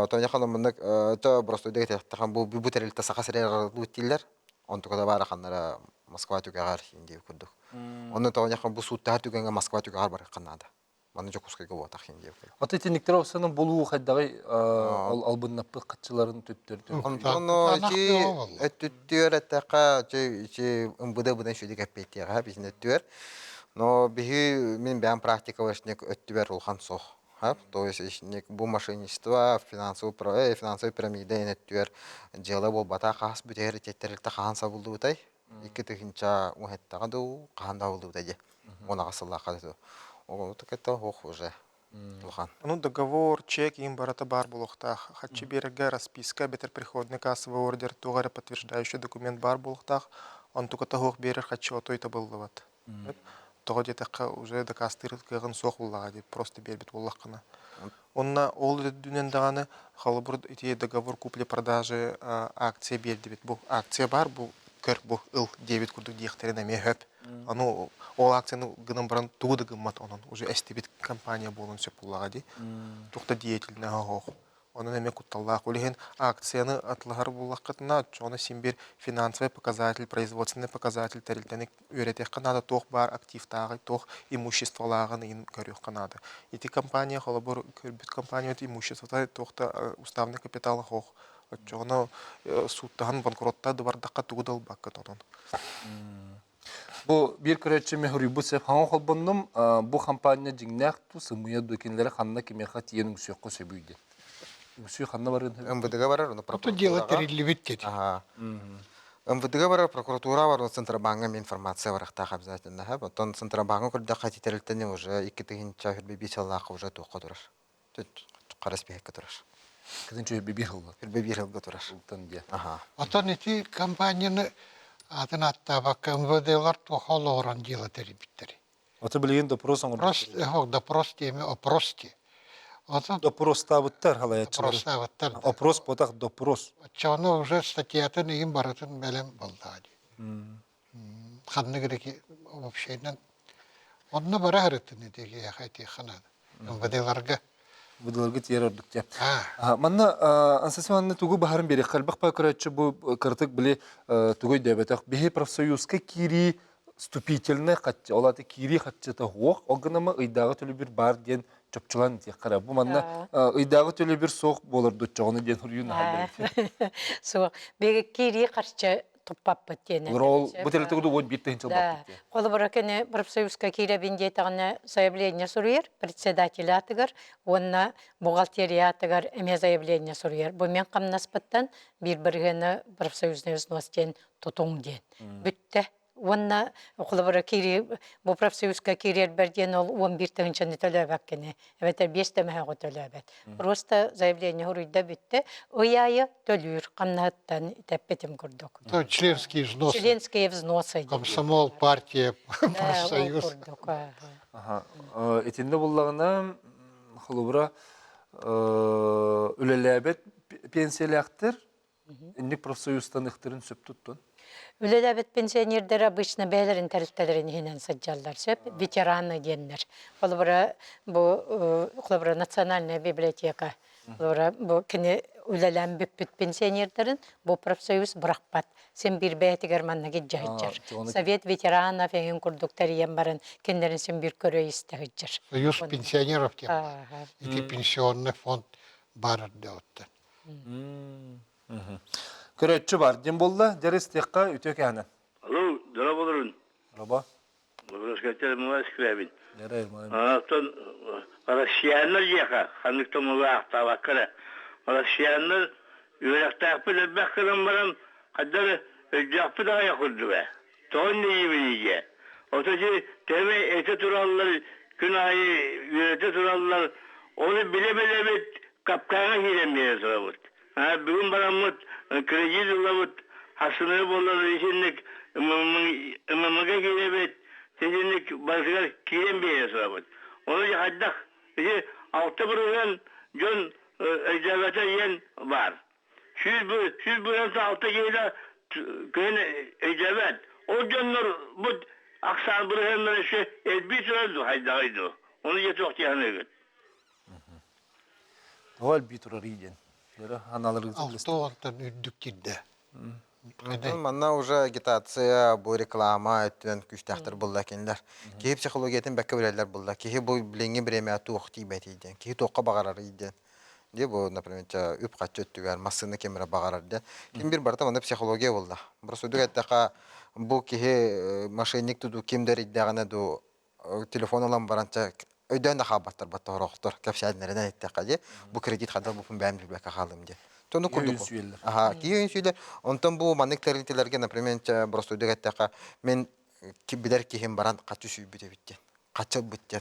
Тоня ханымдык то просто деге такан бу телтте сакасырер лутиллер. Он тогда бара ханнара Москва түгәгәр инде күрдек. Оны тоня хан бу судта түгәнгә Москва түгәгәр бар канада. Маны жокускайга ватак инде. Аты тениктер осының болуу хайдагы албыннаппы катчыларын төттөрдү. Оны өттүр атака же МВД будан шуди капетия ха бизнес түр. Но бихи мен бәм практика вашник өттүбер улхан сох. ха, то есть ишник бу мошенничество, финансовый пирамида энеттүр жела бол бата кас бүтер теттерилте каанса булду бутай. Икки тыгынча уһеттага ду каанда булду бутай. Она гасылла калды. О, так это ох уже. Ну, договор, чек, им барата бар булухтах. Хачи берега расписка, бетер приходный кассовый ордер, тугаре подтверждающий документ бар булухтах. Он только того берег хачи ото это был вот. Того где-то уже докастыр каган сох буллаги, просто бербит буллахкана. Он на ол дүнен даганы халбур эти договор купли-продажи акции бердибит. Бу акция бар, бу көр бу ил 9 курдук диектерине мехеп. Ану ол акцияны гынан баран тугуда гыммат онон уже эстебит компания болон сөп буллагади. Тукта деятельный хох. Онун эме кутталлах улеген акцияны атлахар буллаккатына чоны симбир финансовый показатель, производственный показатель терилтеник үйрөтек канада тох бар активтагы, тох имуществолагын ин көрүк канада. Эти компания холобор көрбүт компания имущество тохта уставный капитал хох. Чоны суттан банкротта дубардакка тугудал баккат онон. Бу бир көрөчү мехури бу сеп хаң холбондум бу компания жиңнакту сымыя докенлери ханна кемеха тиенү сөккө сөбүйдү. Үсү ханна барын МВДга барар, но прокуратура. Дело терилибит. Ага. МВДга барар, прокуратура бар, Центробанка информация бар та обязательно. Потом Центробанка курда хати терилтени уже 2-тыгынча хөрбебисаллак уже токко турар. Караспек турар. Кызынчы бибихылга. Бибихылга турар. Ага. Отон эти компанияны атын аттабак МВДлар тохолоран дело терибиттери. Аты билген допрос оңор. Просто допрос теме опрости. Допрос табыттар халаячылары. Допрос табыттар. Опрос потак допрос. Чону уже статьятын им баратын белем болдади. Ханны греки вообще онны бара харытын деге хати ханад. МВДларга Будыларга тиер ордук. Манна ансасыманны тугу бахарын бере калбак па көрөчү бу кыртык биле тугуй дебетак бихи профсоюзка кири вступительный катчы олаты кири катчыта хуок огынама ыйдагы төлү бир бар ден чопчулан тие кара бу манна ыйдагы төлү бир сок болорду чогону ден урюн хабар. Со беге кири карчы туппап битене. Рол бу телетегду вот битте хинчил бак. Колу баракене профсоюзка кире бинде тагына заявление сурер, председатель атыгар, онна бухгалтерия атыгар эме заявление сурер. Бу мен камнаспаттан бир-биргени профсоюзный взнос ден тутуң ден. Бүтте Онна окулабара кири бу профсоюзга кирер берден ол 11 тыгынчаны төлөбөк кене. Эбетер 5 темеге төлөбөт. Просто заявление хуруйда бүтте. Ояйы төлүр каннаттан теппетим курдук. То членские взносы. Членские взносы. Комсомол, партия, профсоюз. Ага. Этинде буллагына холубра үлеләбет пенсиялактыр. Инник профсоюзтан ыктырын сөп туттун. Үлеләбет пенсионердер обычно бәйләрен тәрифтәләрен хинен саджаллар сөп, ветераны деннер. Бу национальная библиотека. Бу кене үлеләм бүт пенсионердерин бу профсоюз быракпат. Сен бир бәйтигер манна гиҗҗәҗҗәр. Совет ветеранов ен курдуктар ем барын кендерин сен бир көрө истәҗҗәр. Союз пенсионеров тем. Эти пенсионный фонд бар деотты. Көрөтчү бар. Дем болла, дәрес текка үтөк яна. Алло, дара болырын. Раба. Раскатер Москвабин. Ярай, май. Тон Россиянlar яка, ханыкта мугахта вакыра. Россиянlar юрактапы бакырым барам, каддар жапы да якырды. Тон нейбиге. Отожи теме эте тураллар, күн айы юрете тураллар, onu bile bit kapkana giremiyor sorabut. Bugün baramut kredit olamut hasını bollar işinlik mamaga girebet tezinlik başka giremiyor sorabut. Onu haddak işte altı burun John ecavata yen var. Şu burası altı gele gün ecavat. O Johnlar bu aksan burunları şu bir sürü haydaydı. Onu yetok yani. Ol biturar иген. Яра аналарыгыз. Алтуантан үддүктидде. Манна уже агитация, бу реклама өттен күчтәхтер булла кенләр. Ки психологиятен бәккә беләләр булла. Ки бу биленге премия тук тибет иден. Ки токка багарар иден. Ди бу, например, үп качы өттүгәр массыны кемре багарар иден. Ким бир барта монда психология булла. Просто дигәттәка бу ки мошенник туду кимдер иддәгәне ду телефон алам баранча öden de haberler battı rohtur. Kapşad nereden ettiği bu kredi kadar bu film beğenmiş bir kahalım diye. Tonu kurduk. Aha, kiyon süyle. Ondan bu manik terliklerge, например, просто diye ettiği men ki bilir ki hem baran kaçı süy bitti. Kaçı bitti.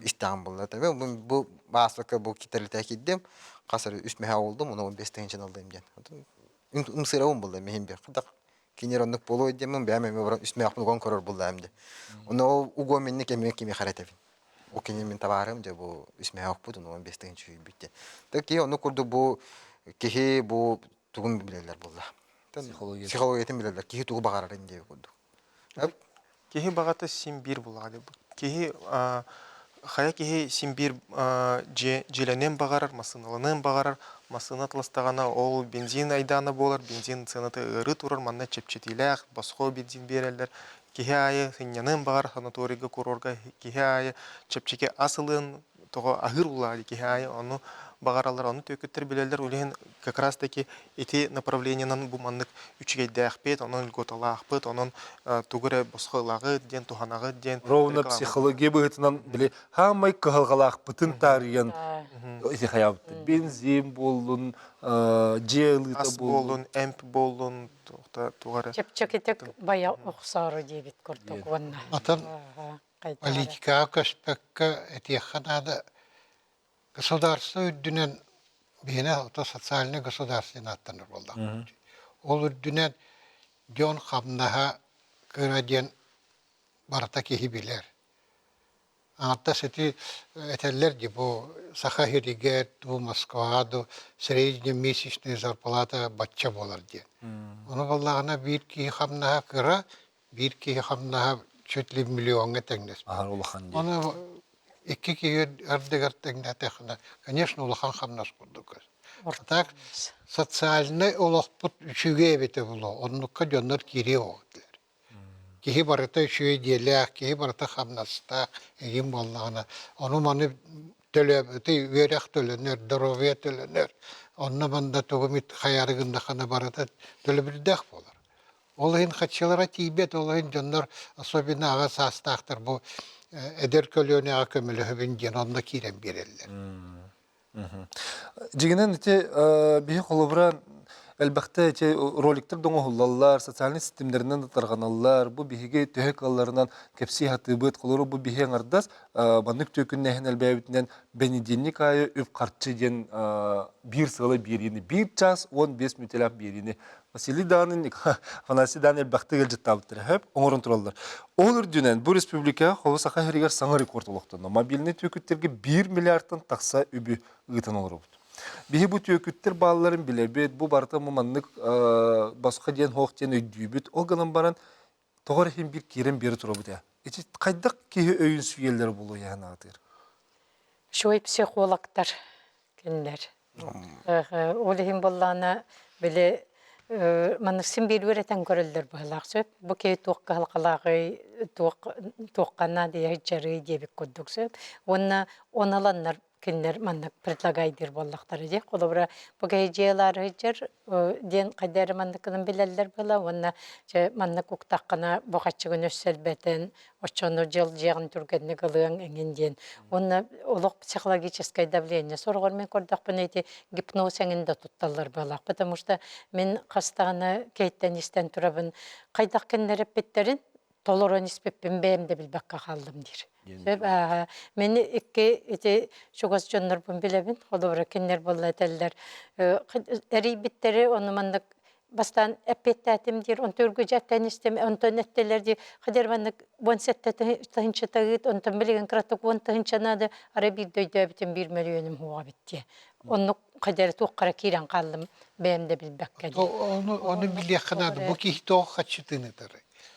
İstanbul'da tabii bu bazı bu terlikler gittim. Kasar üstmeha oldum onu 15 tane aldım diye. Umsıravım buldum mühim bir. Kinyeronluk bolu edemem beğenmem baran üstmeha yapmak karar buldum diye. Onu ugomenlik emek kimi haretetim. O kendimin tavarım diye bu ismi yok budu, 15 tane çocuk bitti. Tabii onu kurdu bu ki bu tuğum bilirler bulla. Psikolojiyetin bilirler ki tuğu bağırırın diye kurdu. Ki bağıtı simbir buladı. Ki haya ki simbir cilenem bağırır, masınalanım bağırır, masına tlastağına ol benzin aydana bolar, benzin sınatı ırı turur, manna çepçetiler, basho benzin verirler. Kihaya senyanın bağır sanatoriga kurorga kihaya çepçeke asılın toğa ahır uladı kihaya onu bağıralar onu töküttür bileler ulehin как раз таки эти направлениянан bu manlık üçge dağpet onun gotalaqpet onun tuğre bosqılagı den tuhanagı den ровно психология быгытынан биле хамай кыгалгалaqpытын тарыян эти hayat benzin bolun jelita bolun emp bolun tuğare Çepçeketek baya oxsarı diye bit kurduk onunla. Atan политика каспекка этиханада государство үддүнен бене ото социальный государственный аттаныр болду. Ол үддүнен жон хамнаха кыраден барата кихибилер. Ата сети этеллер ди бу Саха-Хиригер, ту Москваду среднемесячная зарплата батча болар ди. Оны баллагына бир ки хамнаха кыра, бир ки хамнаха чуть ли миллионга теңдес. Оны iki kişi ardegартен датахна. Конечно, улахан хамнас курдук. Так социальный улахпут üçüge бете було. Оннукка жоннор кире оглер. Кихи барыта üçüge делях, кихи барыта хамнаста, егин боллагына. Оны маны төлөбөтү верах төлөнөр, здоровье төлөнөр. Онна банда тогумит хаярыгында хана барыта төлөбүрдөх болор. Ол ин хатчылара тийбет, ол ин жоннор особенно ага састактыр бу Eder kölüne akımlı hübün genonda kirem birerler. Jiginen ite bir kolubra Elbette rolikler doңohullallar, soциальный sistemlerinden de targanallar, bu bihige töhek allarından kepsi hatıbıt koluru bu bihe ңардас, banık tökünnehin elbäbitinden benidinlik ayı öp kartçı den bir sılı birini, 1 час 15 mütelap birini. Vasili dağının, fanasi dağın elbette gelcet tabıttır. Hep oңorun turallar. Olur dünen bu respublika holu sağa heriger sağa rekord oluqtun. Mobilni tökütterge 1 milyardtan taksa übü ıtan olur. Bihi bu tökütter bağların bilebet, bu barta mumanlık basqa diyen hoq diyen öydübüt, o galan baran toğar hem bir kiren beri turabıt ya. Eti kaydak ki öyün süyeller bulu yani atır. Şoy psikologlar kinler. Olihim bollana bile manıksın bir öğreten görüldür bağlaqsıp. Bu key tuğqa halqalağı tuğqana diye hicari diye bir kudduksup. Onalanlar kinler manık предлагайдыр bollaqtары diye. Kolabra bu key jeyalar hicar den qader manıkının bileller bala. Onna manık uqtaqana boğaçı gün össelbeten oçonu jıl jeğin türgenni qılığın engin. Onna oluq psихологическое давление. Sorğur men kordaq bunu gipnoz enginde tuttallar balaq. Потому что men qastağını keytten isten turabın qaydaq kinler epetlerin toloran ispepin beyimde bilbakka qaldım dir. Meni iki şoğaz jönler bun bilebin, olabra kinler bolla eteller. Eri bitteri onu mandık bastan epettetim dir, on törgücetten istem, ondan etteler dir. Kader mandık bon sette tahınça tağıt, ondan bilegen kratok bon tahınça nadı, ara bir döydü bitin 1 milyonum huğa bitti. Onu kader tuğqara kiran qaldım beyimde bilbakka dir. Onu biliyakanadı, bu ki hiç o kaçıtınıdır.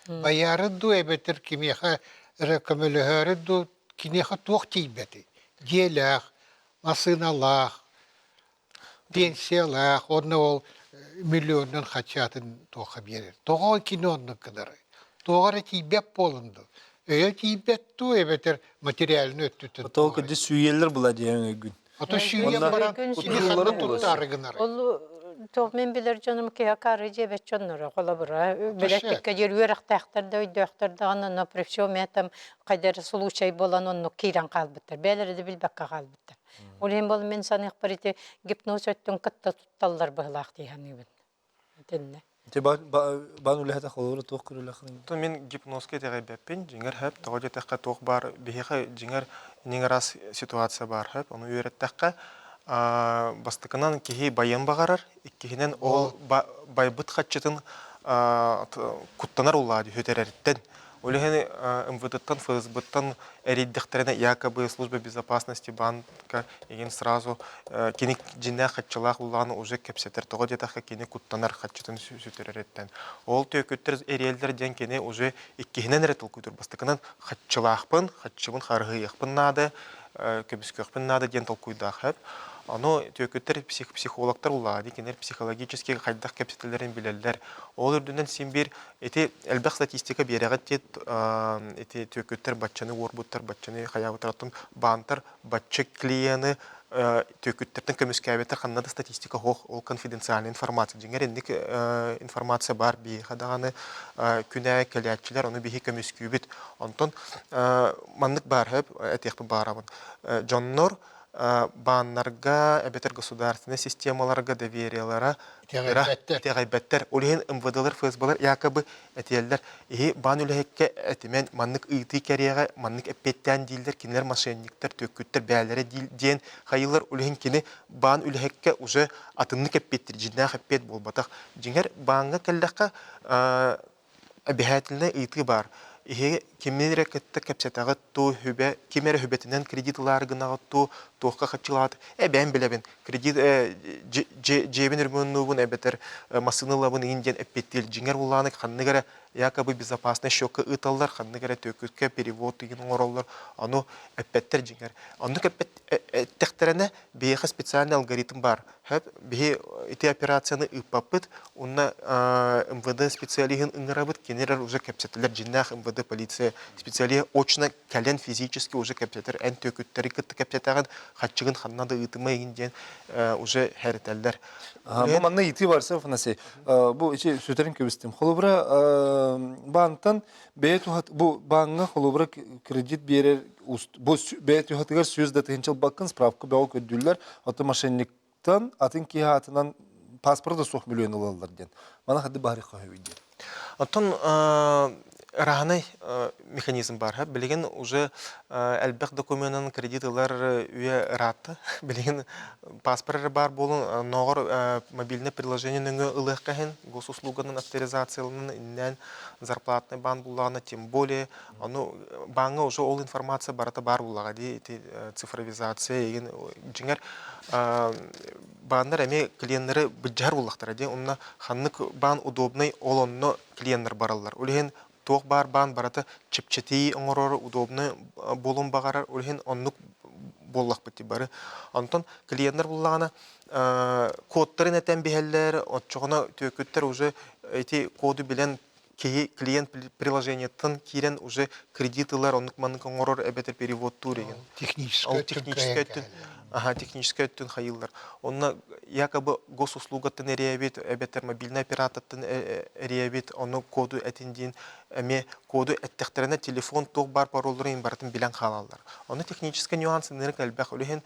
Bayarın du ebetir kimiyeha rekomülühörü du kiniyeha tuğ tiybeti. Diyelak, masınalak, pensiyalar, onu ol milyonun kaçatın tuğa verir. Tuğa kinonun kadar. Tuğa tiybet bolundu. Öyle tiybet du ebetir materyalini öttütün. Oto kedi süyeller bula diyen gün. Oto süyeller baran kiniyeha tutarı gınar. Toh men bilir canım ki akarı cebet çonlara kolabra. Bilek kadir yürek tahtırda öydüktürde anna prepsio metam kader случай bolan onu kiran qalbıttır. Beleri de bilbakka qalbıttır. Olayım bol men sanıq parite gipnoz öttün katta tuttallar bağlaq diýeni bin. Dinle. Ban ulahata xolora toq kurula xrin. То мен гипнозке дегай беппин, жиңер хэп, тоғо таққа тоқ бар, бихиға жиңер неңерас ситуация бар хэп, оны үйреттаққа бастықынан кихи байын бағарар, иккихинен ол байбыт қатчытын куттанар улады хөтереріттен. Олеген МВД-тан, ФСБ-тан әрейдіқтеріне якобы служба безопасности банка еген сразу кені жинне қатчылақ уланы уже кепсетер тоғы детаққа кені куттанар қатчытын сөтереріттен. Ол төкөттер әрелдер ден кені уже иккихинен әретіл көтір. Бастықынан қатчылақпын, қатчыбын қарғыйықпын нады, көбіскөқпін нады ден толкуйдақ әп. Оно төкөттер психологтар улады, кенер психологический қайдақ кепсетелерін білелер. Ол үрдінен сен бір, әлбәқ статистика береғат дед, төкөттер батчаны орбуттар, батчаны қаябытыратын бантар, батчы клиені, төкөттердің көміскәбеттер қаннады статистика хоқ, ол конфиденциальный информация. Жеңер ендік информация бар бей қадағаны күнә кәләтчілер, оны бейі көміскөбет. Онтон маннық бар хөп, әтеқпі барамын. Джоннор, баннарга, әбетер государственный системаларга, довериялара, тегайбеттер. Олеген МВДлар, ФСБлар, якобы әтелдер. Бан үліхекке әтімен маннық ұйты кәрияға, маннық әппеттен дейілдер, кенелер мошенниктер, төккөттер, бәлері дейін қайылар. Олеген кені бан үліхекке уже атынлық әппеттер, жиннақ әппет болбатақ. Жеңер банға кәлдаққа әбіхәтіліне ұйты бар. Кемнер кетті кәпсетағы ту хүбе, кемер хүбетінен кредитлар гынағы туққа қатчылады. Бән білебін, кредит жебін үрмінуын әбетер масынылабын инден әппеттел. Жеңер ұланы қанныгары якобы безопасный шоқы ұталар, қанныгары төкітке перевод деген оралар, аны әппеттер жеңер. Аны әттіқтеріне бейіға специальный алгоритм бар. Бейі эти операцияны ұпапыт, онна МВД специалиғын ұңырабыт, кенерер уже кәпсетілер жиннақ МВД полиция специалия очно кәлен физически уже кәпсетер, ән төкіттері күтті кәпсетаған, қатчығын қаннады ұтымы егінден уже әрітелдер. Бұл манна ити барса, Фанаси, бұл içi сөтерін көбістім. Холубра банктан бұл банға холубра кредит берер, бұл бәйет үйатығар сөз дәтігіншіл бақын справка бәу көдділер, аты мошенниктан, атын кейатынан паспорта сох миллион алалар ден. Мана хады бары хавиди. Оттон раханай механизм бар. Билеген уже әлбәк документын кредитлар үе ратты. Билеген паспорт бар болын ногор мобильное приложение нөңө ылык кахен госуслуганын авторизацияланын иннен зарплатный бан буллагына, тем более аны банга уже ол информация барата бар буллага ди цифровизация еген жиңер бандар эме клиенттері бджар буллактар ди онна ханнык бан удобный олонно клиенттер баралар. Улеген тоқ бар бан барата чипчети оңорор удобный болон багарар улеген оннук боллак бити бары. Антон клиенттер буллагана кодтарын этен бихеллер, отчогона төкөттөр уже эти коды билен клиент приложениятын кирен уже кредитлар оннук маннык оңорор эбетер перевод туреген. Технический өттін хайылдар. Онна якобы госуслугаттын эриябит, эбетер мобильный оператортын эриябит, оны коду этиндин, эме коду эттектеріне телефон тоқ бар паролларын бартын билен халалар. Оны технический нюансы нерек әлбәқ өлеген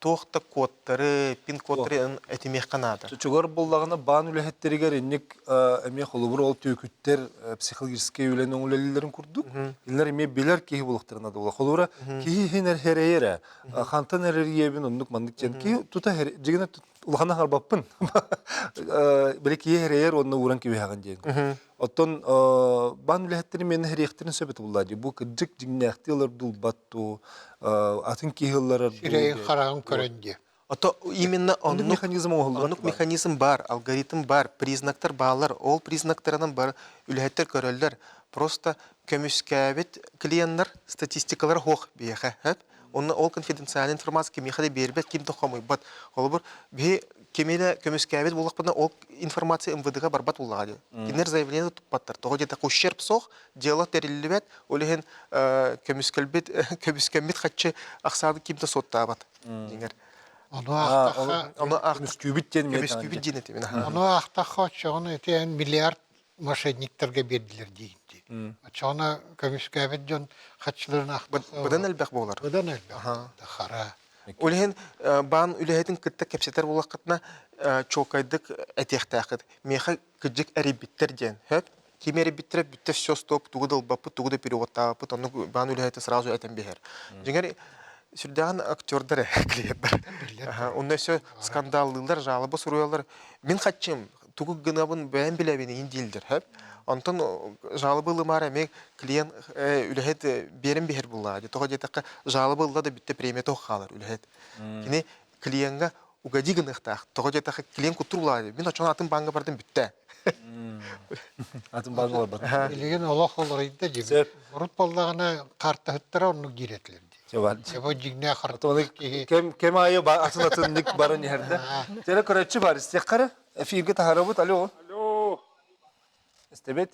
тоқта кодтары, пин кодтары этимех канады. Чугар болдағына бан үләхеттерігер еннек әме қолыбыр ол түйкіттер психологический үлән оңылелерін күрдік. Илер әме белер кейі болықтырына да ола. Қолыбыра кейі хенер хәрейері, қантан әререйебін онлық мандық жен. Кейі тұта жегіне ұлғана қарбаппын. Біле кейі хәрейер онына уран кеуі хаған жен. Оттон бан үләхеттері мені хәрейектерін сөбеті болады. Бұл кіджік жігнәқті олар дұл батту, атын кейіллар қарағым көрінді. Именно оннук механизм бар, алгоритм бар, признактар балар, ол признактарынан бар үләхеттер көрөллер. Просто көміскәбет клиенттер статистикалар хоқ бейхе. Онна ол конфиденциальный информация кемехады бербет ким тохомой бат. Олбур бе кемеле көміскәбет булақпына ол информация МВД-га барбат булады. Кинер заявление туппаттар. Того где-то ущерб сох, дело терилбет, олеген көміскәбет хатчы ақсады ким-то соттабат. Дигер. Оны көміскәбет ден. Оны ақтақа чоғын етен миллиард мошенниктерге берділер дейінді. Чоғына көміскәбет жон хатчыларын ақтақа. Бұдан әлбәқ болар. Бұдан әлбәқ. Қара. Олеген бан үләһетін кытта кепсетер булаққытына чокайдык әтехтәқыт. Меха кыджик әребиттер ден. Ким әребиттер бүтте все стоп, тугыдыл бапы, тугыды переводтапы, оны бан үләһеті сразу әтен бехер. Жеңер сүрдәған актердер клиенттер. Онда все скандаллылар, жалобы сұруялар. Мен хатчым, тугы гынабын бән біләбені индилдер. Антон жалобы мара мек клиент үләһет берем бехер булады. Тога жетәккә жалобы да битте премия тохалар үләһет. Кини клиентга угади гыныкта. Тога жетәккә клиент кутурлады. Мен ачан атын банга бардым битте. Атын банга бар. Илеген Аллах оларыйда дип. Урут боллагына карта хыттыра onu giretler. Себо жигне карта. Кем айы атын ник барын ерде. Теле көрәтче бар. Истеккара эфирге тахарабут. Алло. İstebet?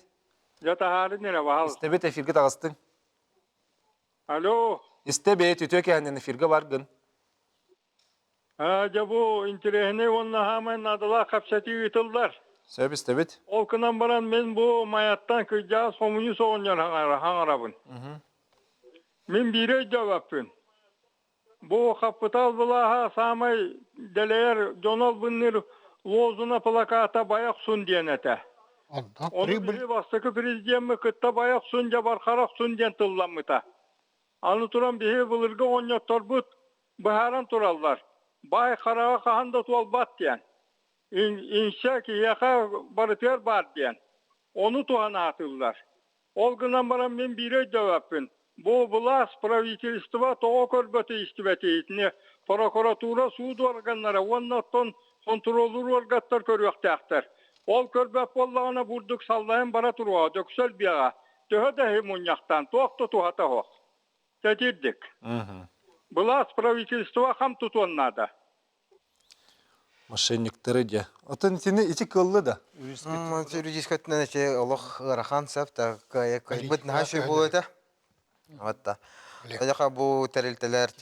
Yatağı nere bahal? İstebet efirge tağıstın. Alo. İstebet ütüyor ki annen efirge vargın. Bu interehine onunla hemen adıla kapsati yutullar. Sebep istebet? Olkunan baran ben bu mayattan kıcağı somunu soğunyar hangarabın. Men bire cevapın. Bu kapital bulaha samay deleyer Donald Bunner lozuna plakata bayak sun diyenete. Onu biri bastıkı prezidentimi kıtta bayak sunca barkarak sun diyen tıllanmıta. Anı turan bihi bulurga onya torbut baharan turallar. Bay karağa kahanda tuval bat diyen. İnşa ki yaka barıtır bar diyen. Onu tuhana atırlar. Olgınan baran ben bire cevapın. Bu bulas правительства того körbötü istiveti etini. Prokuratura suud organlara onnaton kontrolür orgatlar körüyaktaktır. Ol körbep bollağına burduk sallayan bara turuğa, döksel biyağa. Töhe de hemunyaktan, toqtu tuhata hoq. Tetirdik. Bulas правительства ham tutuannada. Мошенниктері де. Отын сені ичі кыллы да. Юридический өтінен олық ғырахан сәп, бұд нәші бұл өті. Ватта. Ояқа бұл тәрілтілер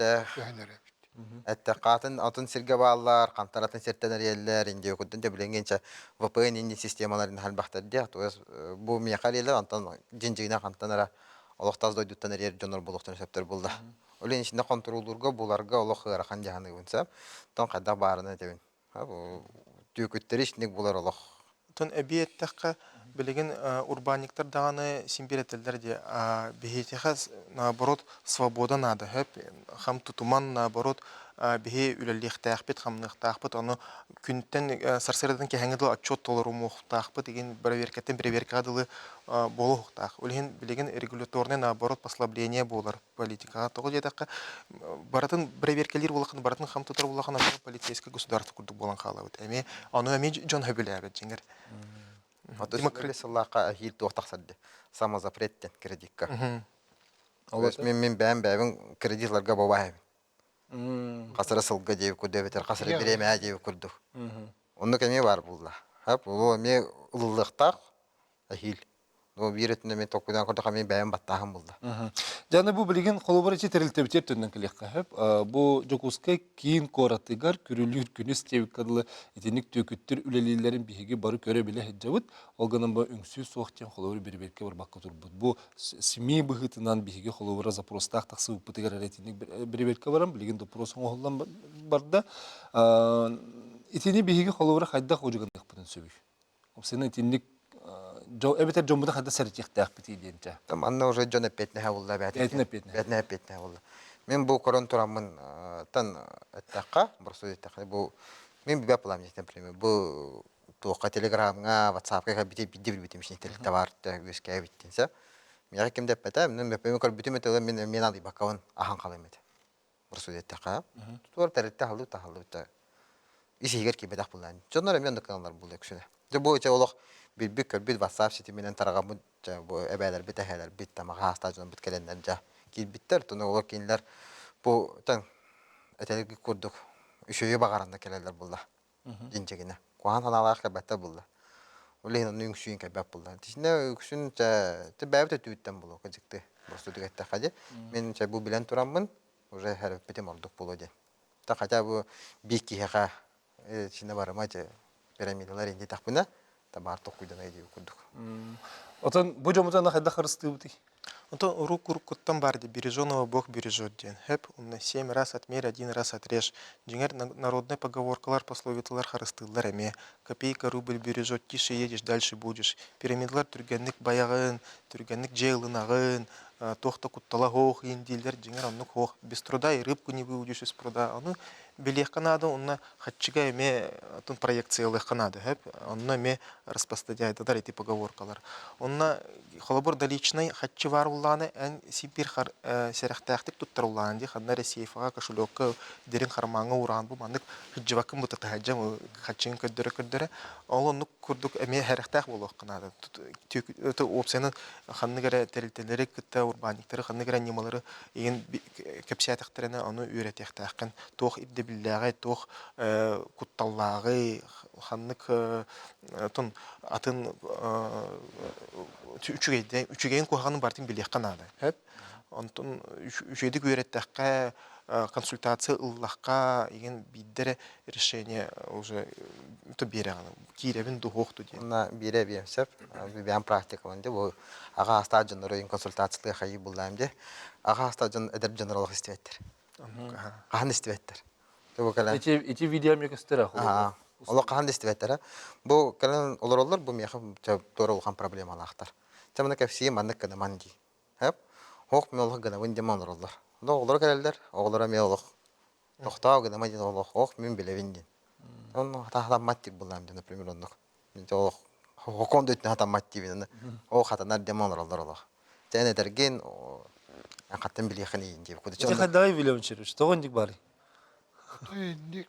әтті қатын атын сірге бағалар, қантаратын серттен әрелер, инде өкілден де білінгенше VPN инде системаларын әлбақтар де. Бұл мияқалелер, антан жин-жигіне қантанара олықтаз дойдуттан әрер жонор болуқтан сөптер болды. Олен ішінде контролдурға бұларға олық ғырахан жағаны өңсәп, тон қайда барыны дебін. түйкөттері ішінек болар олық. Тон әбиеттәққа білеген урбаниктар дағаны симбиретелдер де бейетеға наоборот свобода нады хөп, хам тутуман наоборот бейе үлеліқтәқпет, хамнықтақпет, оны күнттен сарсырыдан кәңгіділ отчет толыру мұқтақпет, деген проверкаттен проверкадылы болу ұқтақ. Өлген білеген регуляторный наоборот послабление болар политикаға. Тоғы дедаққа баратын проверкалер болақын, баратын хам тұтар болақын, полицейский государство күрдік болан қалауыд. Әме, оны әме жон хөбілі әбет, жеңер. Демократия сыллаққа әхил тоқтақ сәдді. Самозапреттен кредитка. Мен бәйін кредитларға бабайым. Қасыры сылға дейіп күрдебетер, қасыры береме әдейіп күрдік. Оны кәме бар бұлда. Ол әме ұлылықтақ әхил. Биретінде мен тоқудан көрдіға мен бәйін баттағым болды. Жаны бұл білген қолыбар ече тәрілтебітер түннен кілеққа хөп. Бұл жоқусқа кейін қоратыгар күрілер күніс тевік қадылы етенік төкіттір үлелейлерін бейге бары көре біле хеджавыд. Олғанын бұл үңсі соқтен қолыбар бір-берке бар баққа тұр бұд. Бұл семей бұғытынан бейге қолыбара запростақ тақсы ұппытығар әретенік бір-берке барам. Білген допросын оғылдан барды. Етені бейге қолыбара қайдақ оғығандық бұдың сөбік. Сені етенік эбетер жомбуда хадда сәртиқтақ бити дейінчә. Анна уже жон әппетіне болды бәтіне әппетіне болды. Мен бұл корон тұрамын тан әттаққа, бір сөз әттаққа, мен бәп бұлам жектен білемін. Бұл туыққа телеграмға, ватсапқа бітті бітім ішінектелікті барды, өске әбіттенсе. Мен әкемді әппеті, мен көр бүтім әтелі мен ады баққауын ахан қалайым әді. Бір сөз әттаққа. Тұр тәрітті қалды. Исегер кебедақ бұлан. Жонлар әмен дұққаналар бұл өксіне. Бұл өте олық bir körbüt WhatsApp siteminden taragamı bu ebeler bit eheler bit ama hastacının bit gelenler ja ki bitler tonu olur kinler bu tan etelik kurduk üşüye bakaranda kelerler bulla dincegine kuan hanalar kabette bulla ulehin onun yüksüyün kabet bulla dişine yüksün te bevte tüytten bulu kacıktı bostu dikette hadi men bu bilen turamın уже her bitim olduk bulu diye ta hatta bu bir kiha içinde var ama piramidler indi takbına табар тоқуйдан айдеу күрдік. Отан бұл жомыдан қайда қырысты бұты? Отан рук-рук-куттан барды, береженого Бог бережет ден. Хэп, он 7 раз отмерь, 1 раз отрежь. Джингер народная поговоркалар, пословитлар харыстылар әме. Копейка, рубль бережет, тише едешь, дальше будешь. Пирамидлар түргенлік баяғын, түргенлік жейлынағын, тоқта куттала хоқ, ендейлер, джингер онны хоқ. Без труда и рыбку не выудишь из пруда. Оны белех канада, онна хатчыга эме тун проекциялых канада, хэп, онна эме распространяет адар эти поговоркалар. Онна холобор даличный хатчы var уланы, эн сипир серехтәхтик туттар уланы ди, хадна Ресейфага кошелёкка дерин хармаңа уран бу, мандык хиджвакым бу татахаджам хатчын көддөрө. Олонук курдук эме херехтәх болук канада. Тө опсенин ханны гере терилтелери кытта урбаниктери, ханны гере немалары еген кепсиятыктарына аны үйрәтәхтәхкән тох билләгы тох кутталлагы ханнык тон атын үчүгейин куһаганы бартын билек канада хеп онтон үчөйдүк үйрәттәккә консультация ыллакка еген биддере решение уже то береган киребин духокту ди на бире бемсеп бем практика онде бу ага стажнлары консультациялык хайы булдамде ага стажн эдер генералдык истеттер кахан истеттер Эти видео мне костера. Олар кахан истеттер бу калан олар бу мехам тора улган проблемалактар тамна кепси маннык кана манди хеп хок мелга гана винде манроллар олар келелдер олар мелог токтоо гана манди олар хок мен билевинди он тахла матти буламды например он мен олар хокон дөтне хата матти бин о хатанар демонроллар олар тене терген акаттан билехани инде куды чон хадай вилемчер что он дик бari Ник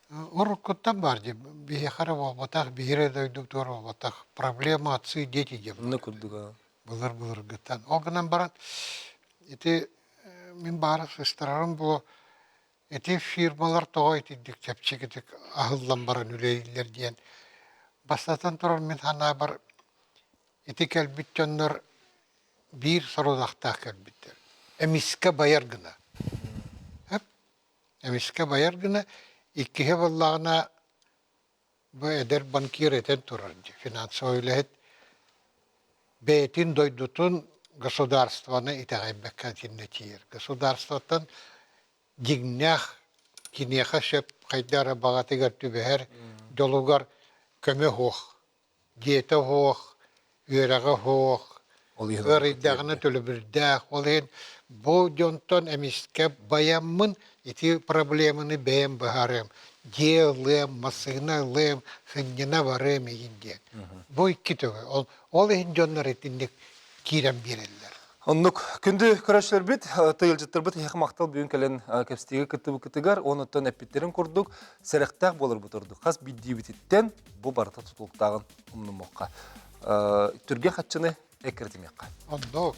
Уркуттан барди, бихара ватах, бихире доктор ватах, проблема отцы дети дем. Не курдуга. Булар гатан. Огнан барат. Эти мин бара сестрарым бу эти фирмалар той эти дикчепчик ахыллан бара нүлейлер диен. Бастатан турар мин хана бар эти келбиттеннер бир сорудактак келбиттер. Эмиске баяр гына. Эмиске баяр гына иккиhe валлағына бұл әдер банкир етен тұрар. Финансойлы бәйтін дойдутын государстваны итағай бәккәтінне тиер. Государствотын дигнях кинеха шеп хайдара багатыгар түбәһәр жолугар көмө хох, диета хох, үрәгә хох, ырыдагына төлөбүрдәк, олен бу жонтон эмискә баяммын ити проблеманы бәем баһарым. Диелем, масыналым, сыннына барым инде. Бу икки түгә. Ол ин жоннар итинник кирәм бирелләр. Оннук күнді көрәшілер бит, тыйылжыттыр бит, яқы мақтал бүгін кәлін кәпстегі күтті бұкытығар, оны тон әппеттерін көрдік, сәріқтақ болыр бұтырдық. Қас бидді бітеттен бұл барыта тұтылықтағын ұмны моққа. Түрге қатшыны әкірдімеққа. Оннук.